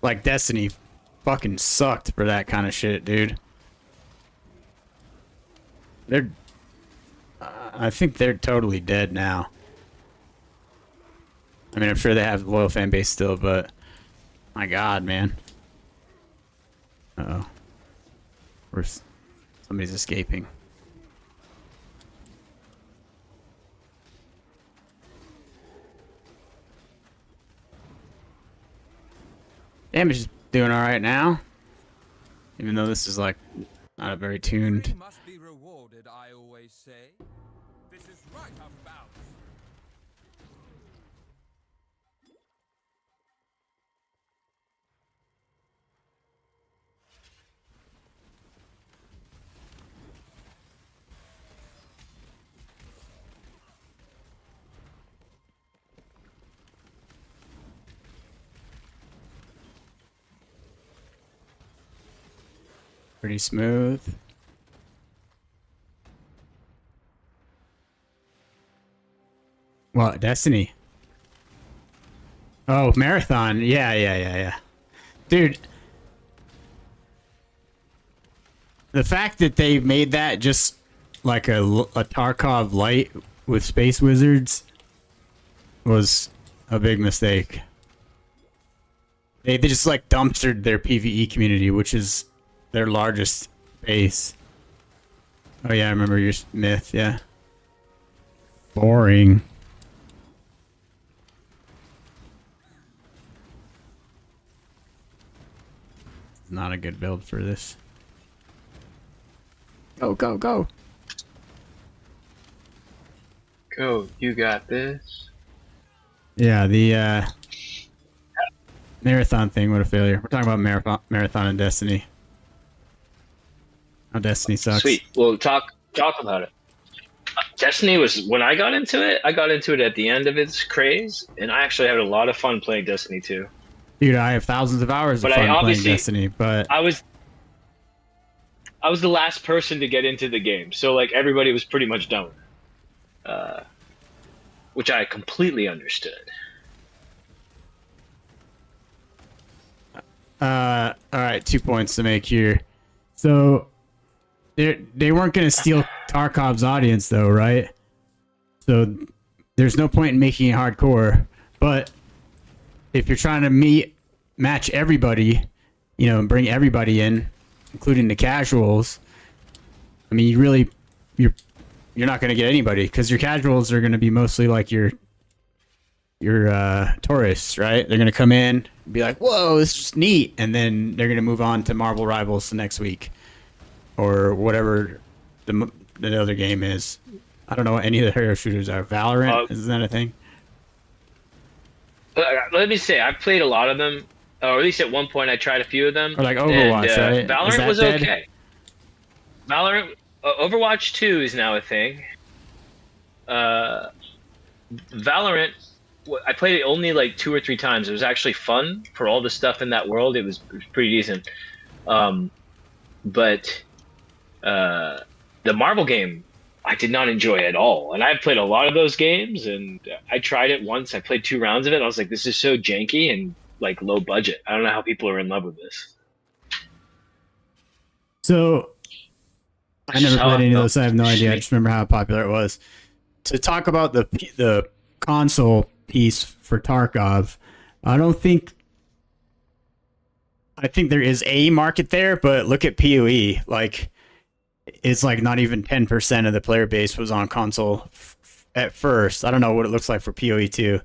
Like, Destiny fucking sucked for that kind of shit, dude. They're... I think they're totally dead now. I mean, I'm sure they have a loyal fan base still, but... My god, man. Uh-oh. Somebody's escaping. Damage is doing alright now. Even though this is, like, not a very tuned... Must be rewarded, I always say. This is right out of bounds. Pretty smooth. What, Destiny? Oh, Marathon. Yeah. Dude. The fact that they made that just like a Tarkov light with Space Wizards was a big mistake. They just like dumpstered their PvE community, which is their largest base. Oh yeah, I remember your myth, yeah. Boring. Not a good build for this. Go, go, go. Go, you got this. Yeah, the marathon thing, what a failure. We're talking about marathon and Destiny. How Destiny sucks. Sweet. Well, talk about it. Destiny was, when I got into it at the end of its craze, and I actually had a lot of fun playing Destiny 2. Dude, I have thousands of hours of fun playing Destiny, but I was the last person to get into the game, so like everybody was pretty much done with it, which I completely understood. All right, 2 points to make here. So they weren't going to steal Tarkov's audience, though, right? So there's no point in making it hardcore. But if you're trying to match everybody, you know, and bring everybody in, including the casuals, I mean, you're not going to get anybody, because your casuals are going to be mostly like your tourists, right? They're going to come in and be like, whoa, this is neat, and then they're going to move on to Marvel Rivals the next week, or whatever the other game is. I don't know what any of the hero shooters are. Valorant, is that a thing? Let me say, I've played a lot of them, or at least at one point I tried a few of them. Or like Overwatch, right? Valorant was dead? Okay. Valorant, Overwatch 2 is now a thing. Valorant, I played it only like 2 or 3 times. It was actually fun for all the stuff in that world. It was pretty decent. But the Marvel game, I did not enjoy at all. And I've played a lot of those games, and I tried it once. I played 2 rounds of it. I was like, this is so janky and like low budget. I don't know how people are in love with this. So I never played any of those. I have no idea. I just remember how popular it was. To talk about the console piece for Tarkov, I think there is a market there, but look at POE. Like, it's like not even 10% of the player base was on console at first. I don't know what it looks like for POE2,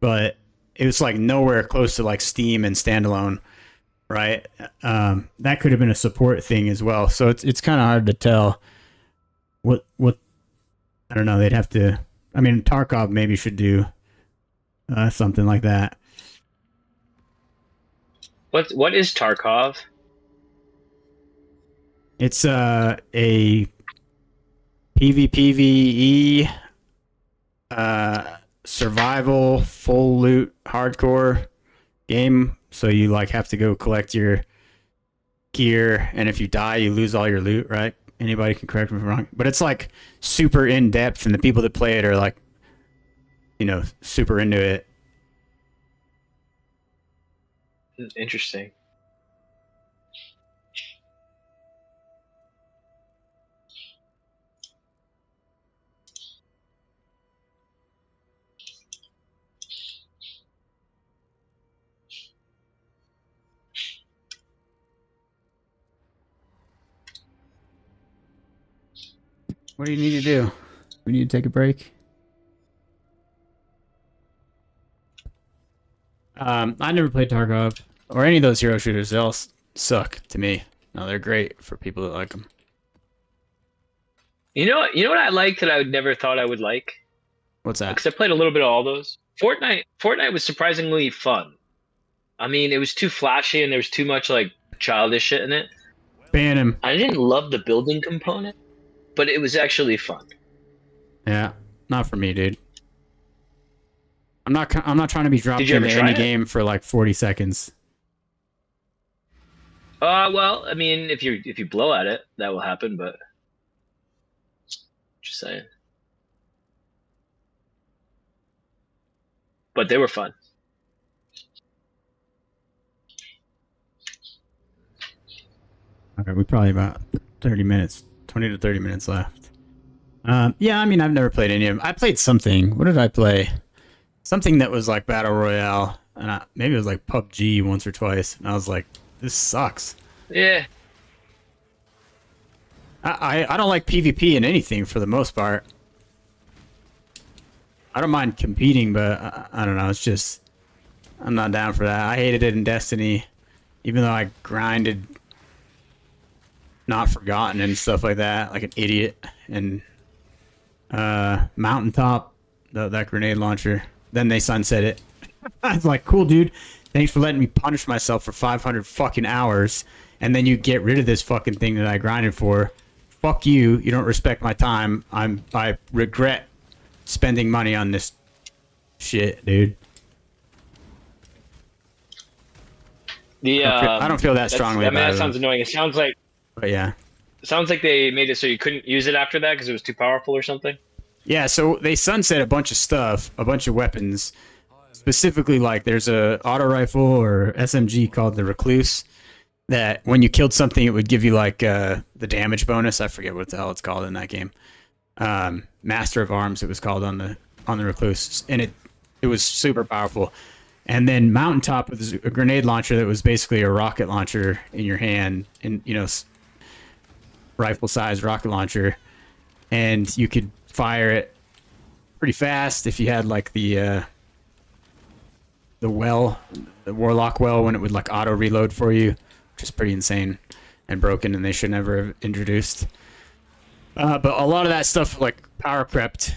but it was like nowhere close to like Steam and standalone. right? That could have been a support thing as well. So it's kind of hard to tell what I don't know. They'd have to. I mean, Tarkov maybe should do something like that. What is Tarkov? It's a PvPvE survival full loot hardcore game. So you like have to go collect your gear, and if you die, you lose all your loot. Right? Anybody can correct me if I'm wrong, but it's like super in depth, and the people that play it are like, you know, super into it. Interesting. What do you need to do? We need to take a break. I never played Tarkov or any of those hero shooters. They all suck to me. No, they're great for people that like them. You know what I like that I would never thought I would like? What's that? Because I played a little bit of all those. Fortnite was surprisingly fun. I mean, it was too flashy and there was too much like childish shit in it. Ban him. I didn't love the building component, but it was actually fun. Yeah, not for me, dude. I'm not trying to be dropped Did you ever into try any it? game for like 40 seconds. Well, I mean, if you blow at it, that will happen. But just saying. But they were fun. Okay, we probably about 30 minutes, 20 to 30 minutes left. Yeah, I mean, I've never played any of them. I played something. What did I play? Something that was like Battle Royale, and maybe it was like PUBG once or twice. And I was like, this sucks. Yeah. I don't like PvP in anything for the most part. I don't mind competing, but I don't know. It's just, I'm not down for that. I hated it in Destiny, even though I grinded Not Forgotten and stuff like that, like an idiot. And Mountaintop, that grenade launcher. Then they sunset it. I was like, cool, dude. Thanks for letting me punish myself for 500 fucking hours. And then you get rid of this fucking thing that I grinded for. Fuck you. You don't respect my time. I regret spending money on this shit, dude. I don't feel that strongly about that it. sounds annoying. It sounds like But yeah. they made it so you couldn't use it after that because it was too powerful or something. Yeah, so they sunset a bunch of stuff, a bunch of weapons. Specifically, like, there's a auto rifle or SMG called the Recluse that when you killed something, it would give you, like, the damage bonus. I forget what the hell it's called in that game. Master of Arms, it was called on the Recluse. And it was super powerful. And then Mountaintop was a grenade launcher that was basically a rocket launcher in your hand. And, you know, rifle-sized rocket launcher. And you could fire it pretty fast if you had like the Warlock well, when it would like auto reload for you, which is pretty insane and broken, and they should never have introduced. But a lot of that stuff like power crept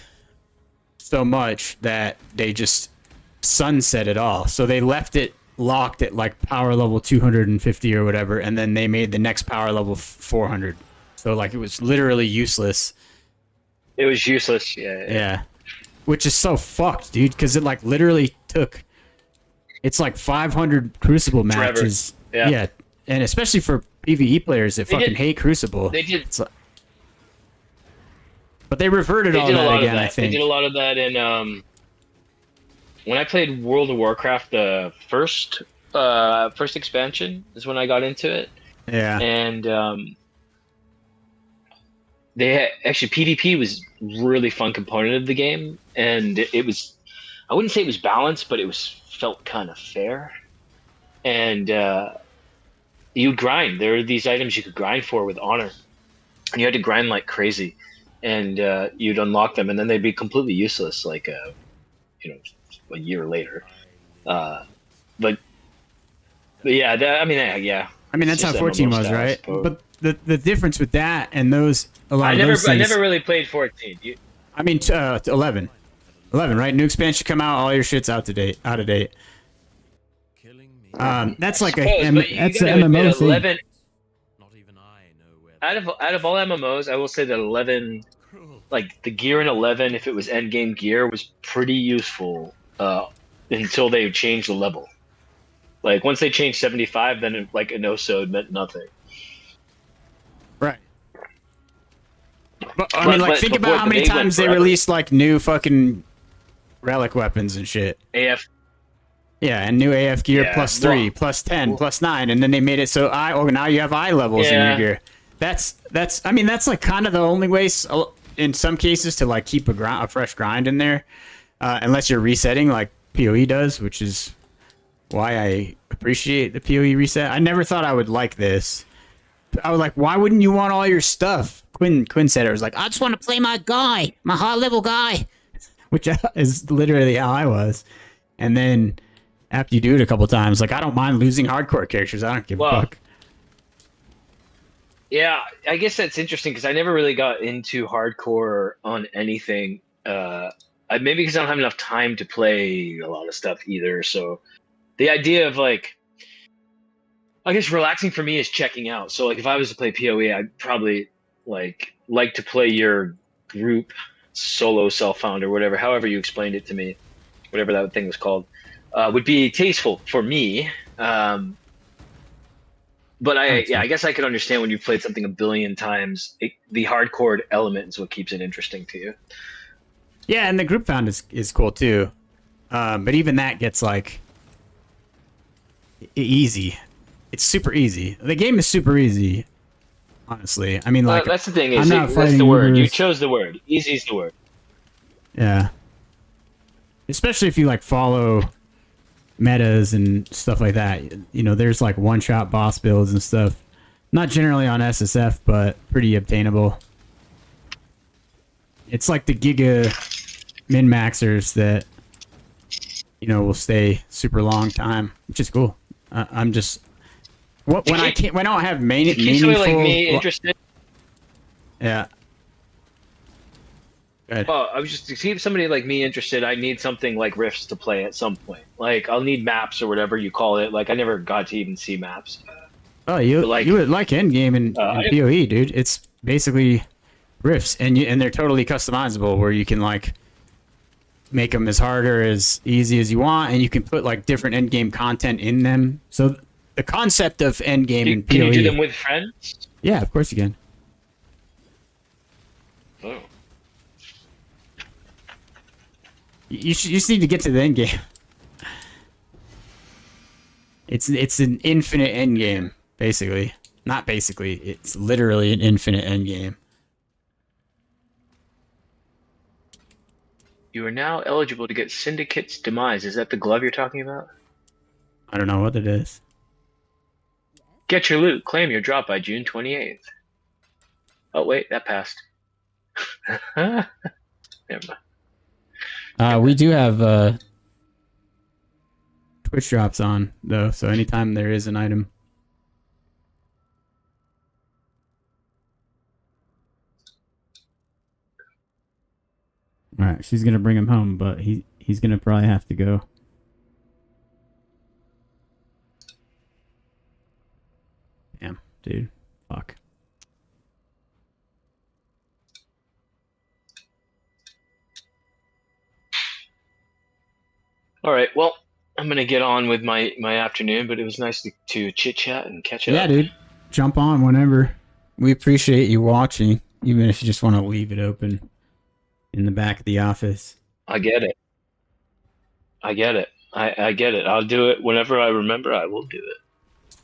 so much that they just sunset it all. So they left it locked at like power level 250 or whatever, and then they made the next power level 400. So like it was literally useless. It was useless. Yeah. Which is so fucked, dude, because it like literally took. It's like 500 Crucible matches. Yeah. And especially for PvE players that fucking hate Crucible. They did. But they reverted all that again, I think. They did a lot of that in when I played World of Warcraft, the first expansion is when I got into it. Yeah. And actually PvP was really fun component of the game, and it was, I wouldn't say it was balanced, but it felt kind of fair. And you grind. There are these items you could grind for with honor, and you had to grind like crazy, and you'd unlock them, and then they'd be completely useless like a year later. But But yeah, that, I mean, yeah. I mean, that's It's how just 14 MMO was, style, I right? suppose. But the difference with that and those, a lot of those I things. never really played 14. I mean, 11. 11, right? New expansion come out, all your shit's out of date. Killing me. That's I like suppose, but you that's gotta an admit, MMO thing. 11 Not even I know where. out of all MMOs, I will say that 11, Cruel. like the gear in 11, if it was end game gear, was pretty useful until they changed the level. Like once they changed 75, then like a no-sode meant nothing. Right. But I mean, like, but think before about how many they went times they forever. released like new fucking relic weapons and shit. AF, Yeah, and new AF gear Yeah, plus 3, well- plus 10, plus 9, and then they made it so now you have eye levels in your Yeah. gear. I mean, that's like kind of the only way in some cases to like keep a fresh grind in there, unless you're resetting like POE does, which is why I appreciate the POE reset. I never thought I would like this. I was like, why wouldn't you want all your stuff? Quinn said it was like, I just want to play my guy, my high level guy, which is literally how I was. And then after you do it a couple times, like, I don't mind losing hardcore characters. I don't give a Well, fuck. Yeah, I guess that's interesting because I never really got into hardcore on anything. Maybe because I don't have enough time to play a lot of stuff either. So the idea of like, I guess relaxing for me is checking out. So like if I was to play PoE, I'd probably like to play your group solo self-found or whatever, however you explained it to me, whatever that thing was called, would be tasteful for me. But I guess I could understand when you've played something a billion times, the hardcore element is what keeps it interesting to you. Yeah, and the group found is cool too. But even that gets like easy. It's super easy. The game is super easy. Honestly, I mean, like, that's the thing. I'm not That's fighting the word. You Ubers. chose the word. Easy is the word. Yeah. Especially if you like follow metas and stuff like that. You know, there's like one-shot boss builds and stuff. Not generally on SSF, but pretty obtainable. It's like the Giga min-maxers that, you know, will stay super long time, which is cool. I'm just when I don't have Keep meaningful. somebody like me interested. Yeah. Good. Well, I was just to keep somebody like me interested. I need something like Rifts to play at some point. Like I'll need maps or whatever you call it. Like I never got to even see maps. Oh, you would like Endgame in PoE, dude. It's basically riffs, and they're totally customizable, where you can like make them as hard or as easy as you want, and you can put like different endgame content in them. So the concept of endgame in PoE. Can you do them with friends? Yeah, of course you can. Oh. You just need to get to the end game. It's an infinite end game, basically. Not basically, it's literally an infinite end game. You are now eligible to get Syndicate's Demise. Is that the glove you're talking about? I don't know what it is. Get your loot. Claim your drop by June 28th. Oh, wait, that passed. Never mind. We do have Twitch drops on, though, so anytime there is an item. Alright, she's gonna bring him home, but he's gonna probably have to go. Damn, dude. Fuck. All right, well, I'm going to get on with my afternoon, but it was nice to chit-chat and catch up. Yeah, dude. Jump on whenever. We appreciate you watching, even if you just want to leave it open in the back of the office. I get it. I get it. I get it. I'll do it whenever I remember. I will do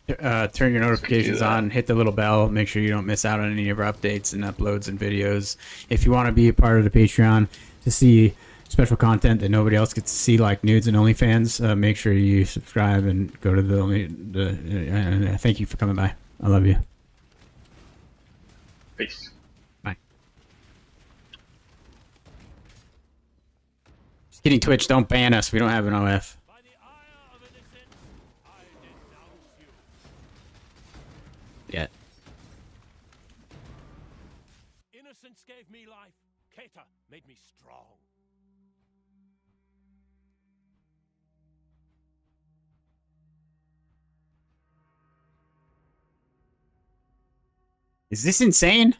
it. Turn your notifications on, hit the little bell, make sure you don't miss out on any of our updates and uploads and videos. If you want to be a part of the Patreon to see special content that nobody else gets to see, like nudes and OnlyFans, make sure you subscribe and go to the thank you for coming by. I love you. Peace. Bye. Just kidding, Twitch. Don't ban us. We don't have an OF. By the ire of innocence, I denounce you. yet. Innocence gave me life. Keta made me strong. Is this insane?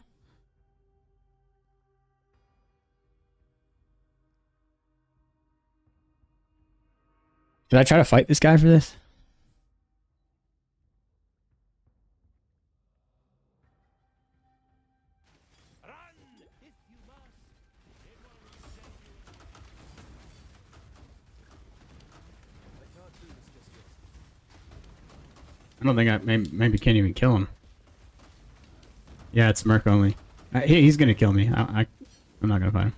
Should I try to fight this guy for this? Run if you must. It will resend you. I don't think I maybe can't even kill him. Yeah, it's Merc only. He's gonna kill me. I'm not gonna fight him.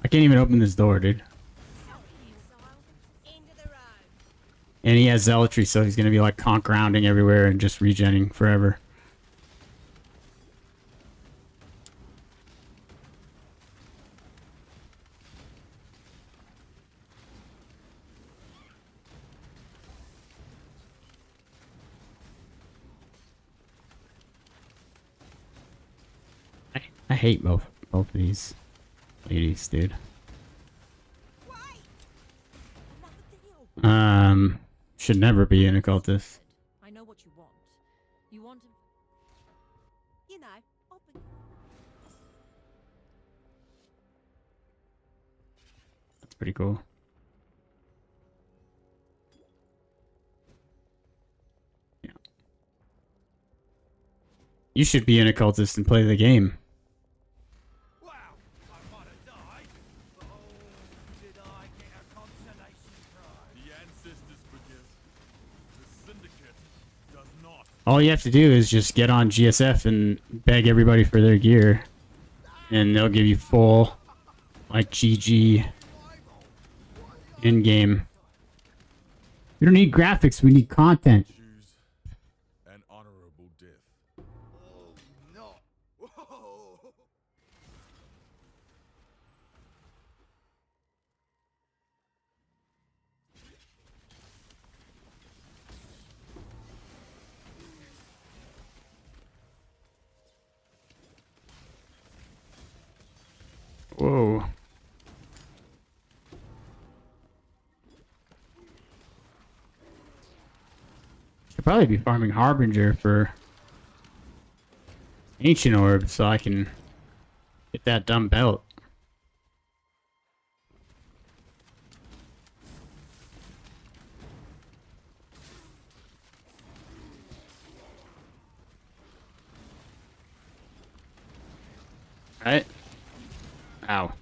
I can't even open this door, dude. And he has zealotry, so he's gonna be like conk rounding everywhere and just regenning forever. I hate both of these ladies, dude. Should never be an occultist. I know what you want. You want him. You know, That's pretty cool. Yeah. You should be an occultist and play the game. Wow, I might have died, but oh, did I get a consolation prize? The ancestors forgive. The syndicate does not. All you have to do is just get on GSF and beg everybody for their gear. And they'll give you full, like, GG in-game. We don't need graphics, we need content. Choose an honorable death. Oh, no. Whoa. Whoa. Should probably be farming Harbinger for Ancient Orbs so I can get that dumb belt. Right? Ow.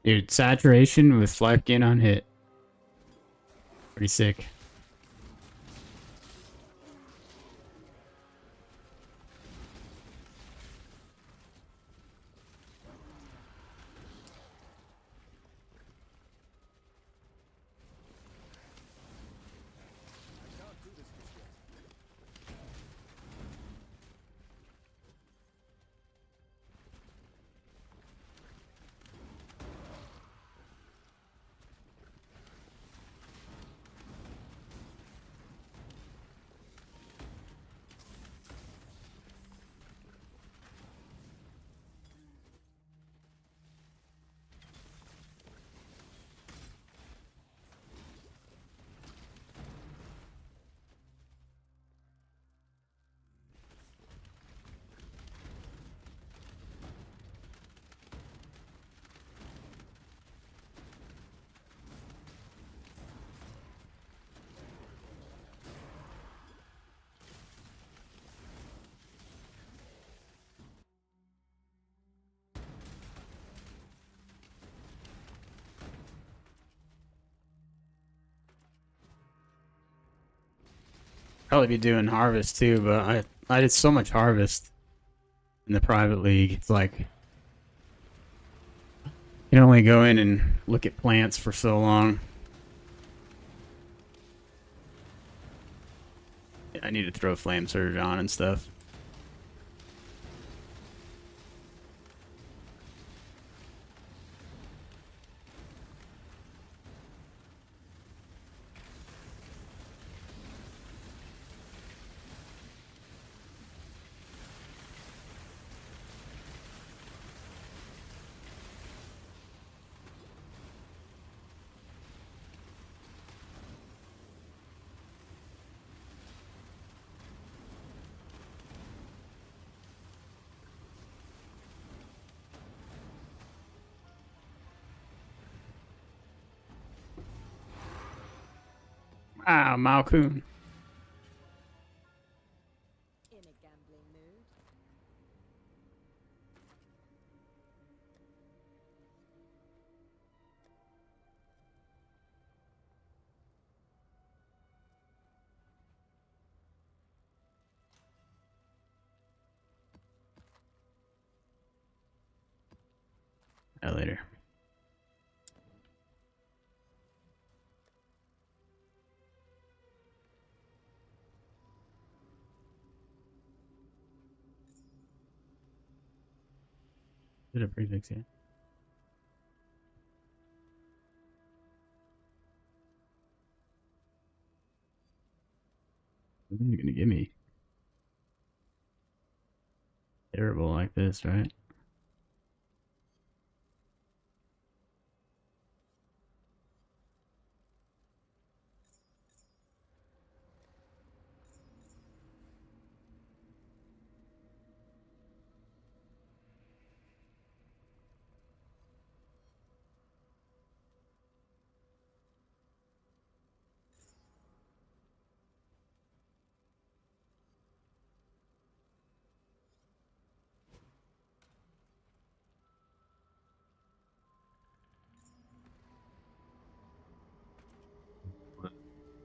Dude, saturation with life gain on hit. Pretty sick. probably be doing harvest too, but I did so much harvest in the private league. It's like you can only go in and look at plants for so long. I need to throw flame surge on and stuff. Ah, Malcoon. In a gambling mood. Later. Did a prefix yet? What are you gonna give me? Terrible like this, right?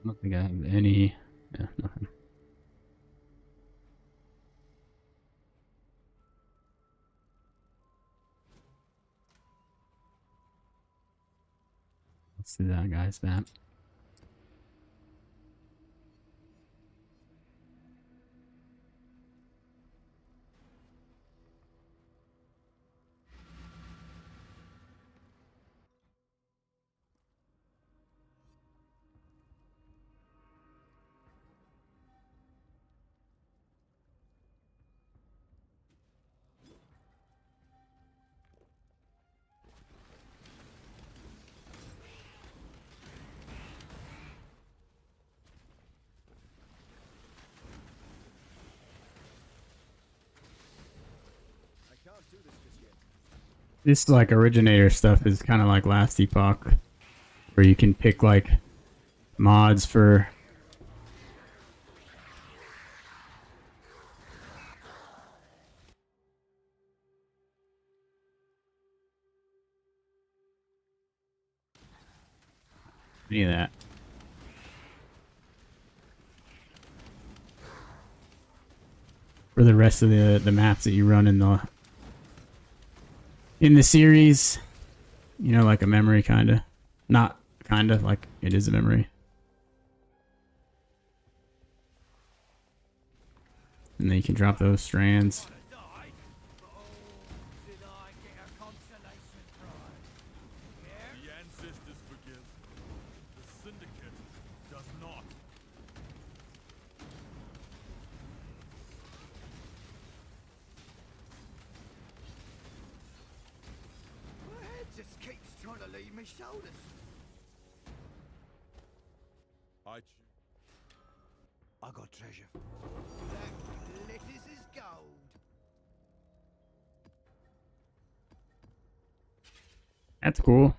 I don't think I have any. Yeah, nothing. Let's do that, guys. Map. This like originator stuff is kind of like last epoch, where you can pick like mods for any of that. For the rest of the maps that you run in the series, you know, like a memory kinda. Not kinda, like it is a memory. And then you can drop those strands. The ancestors forgive. The syndicate does not. My head just keeps trying to leave my shoulders. I got treasure. That glitters as gold. That's cool.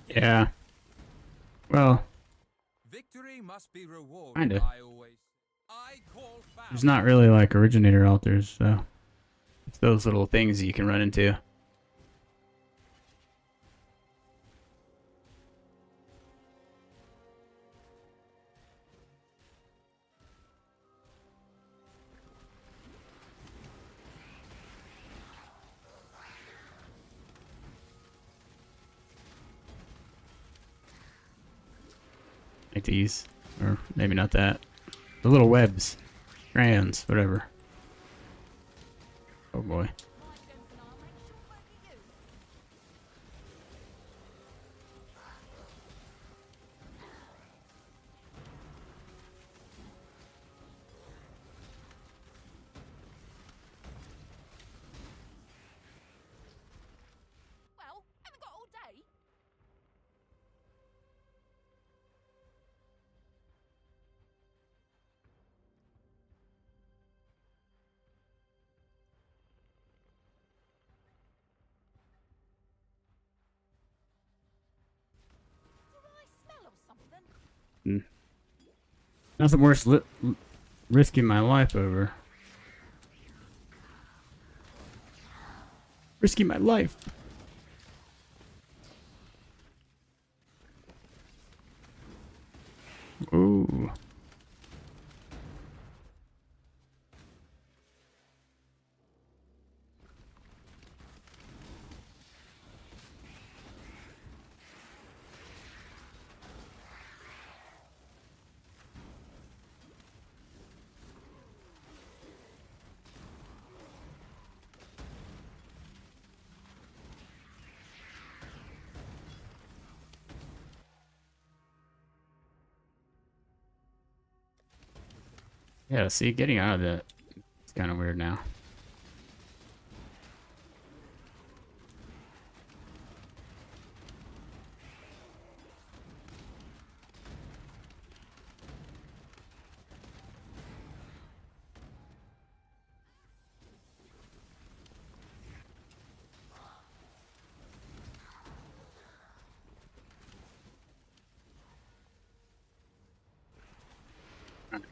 Yeah. Well, Victory must be rewarded. Kinda. I call foul. there's not really like originator altars, so it's those little things that you can run into. Like these, or maybe not that. The little webs, strands, whatever. Oh boy. Right, Jensen, I'll make short work of you. Well, haven't got all day. Do I smell of something? Nothing worse risking my life over. Risking my life. Ooh. Yeah, see, getting out of that, it's kind of weird now.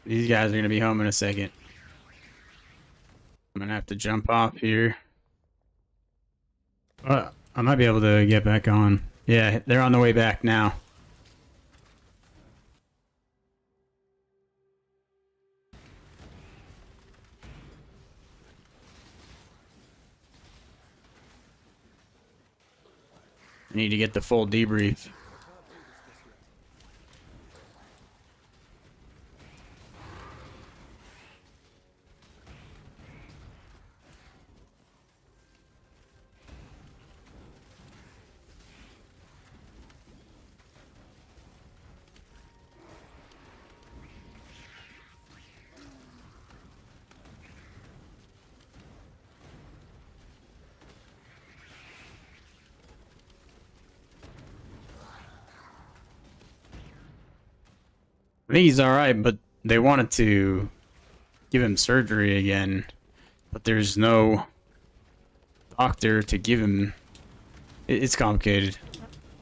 These guys are going to be home in a second. I'm going to have to jump off here. I might be able to get back on. Yeah, they're on the way back now. I need to get the full debrief. I think he's alright, but they wanted to give him surgery again, but there's no doctor to give him. It's complicated.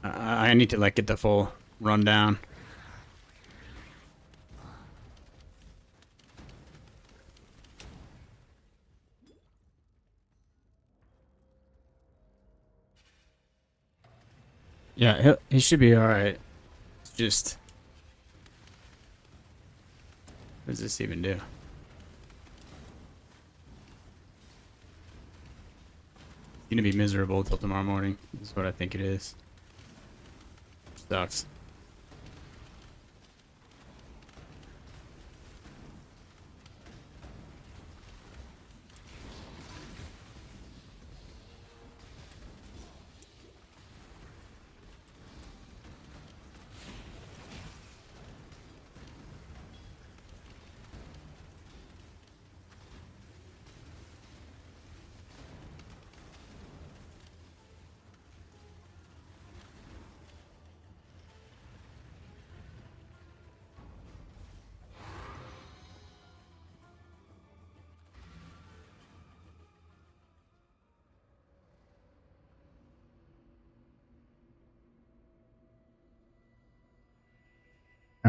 I need to like get the full rundown. Yeah, he should be alright. Just, what does this even do? He's gonna be miserable till tomorrow morning. Is what I think it is. Sucks.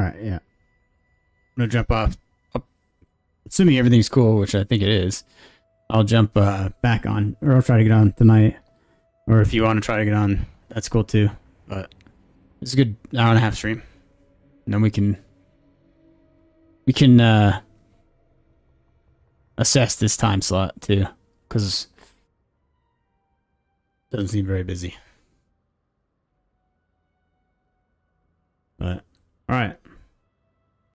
right, yeah. I'm gonna jump off. Assuming everything's cool, which I think it is, I'll jump back on, or I'll try to get on tonight. Or if you want to try to get on, that's cool too. But it's a good hour and a half stream, and then we can assess this time slot too, because it doesn't seem very busy. But all right.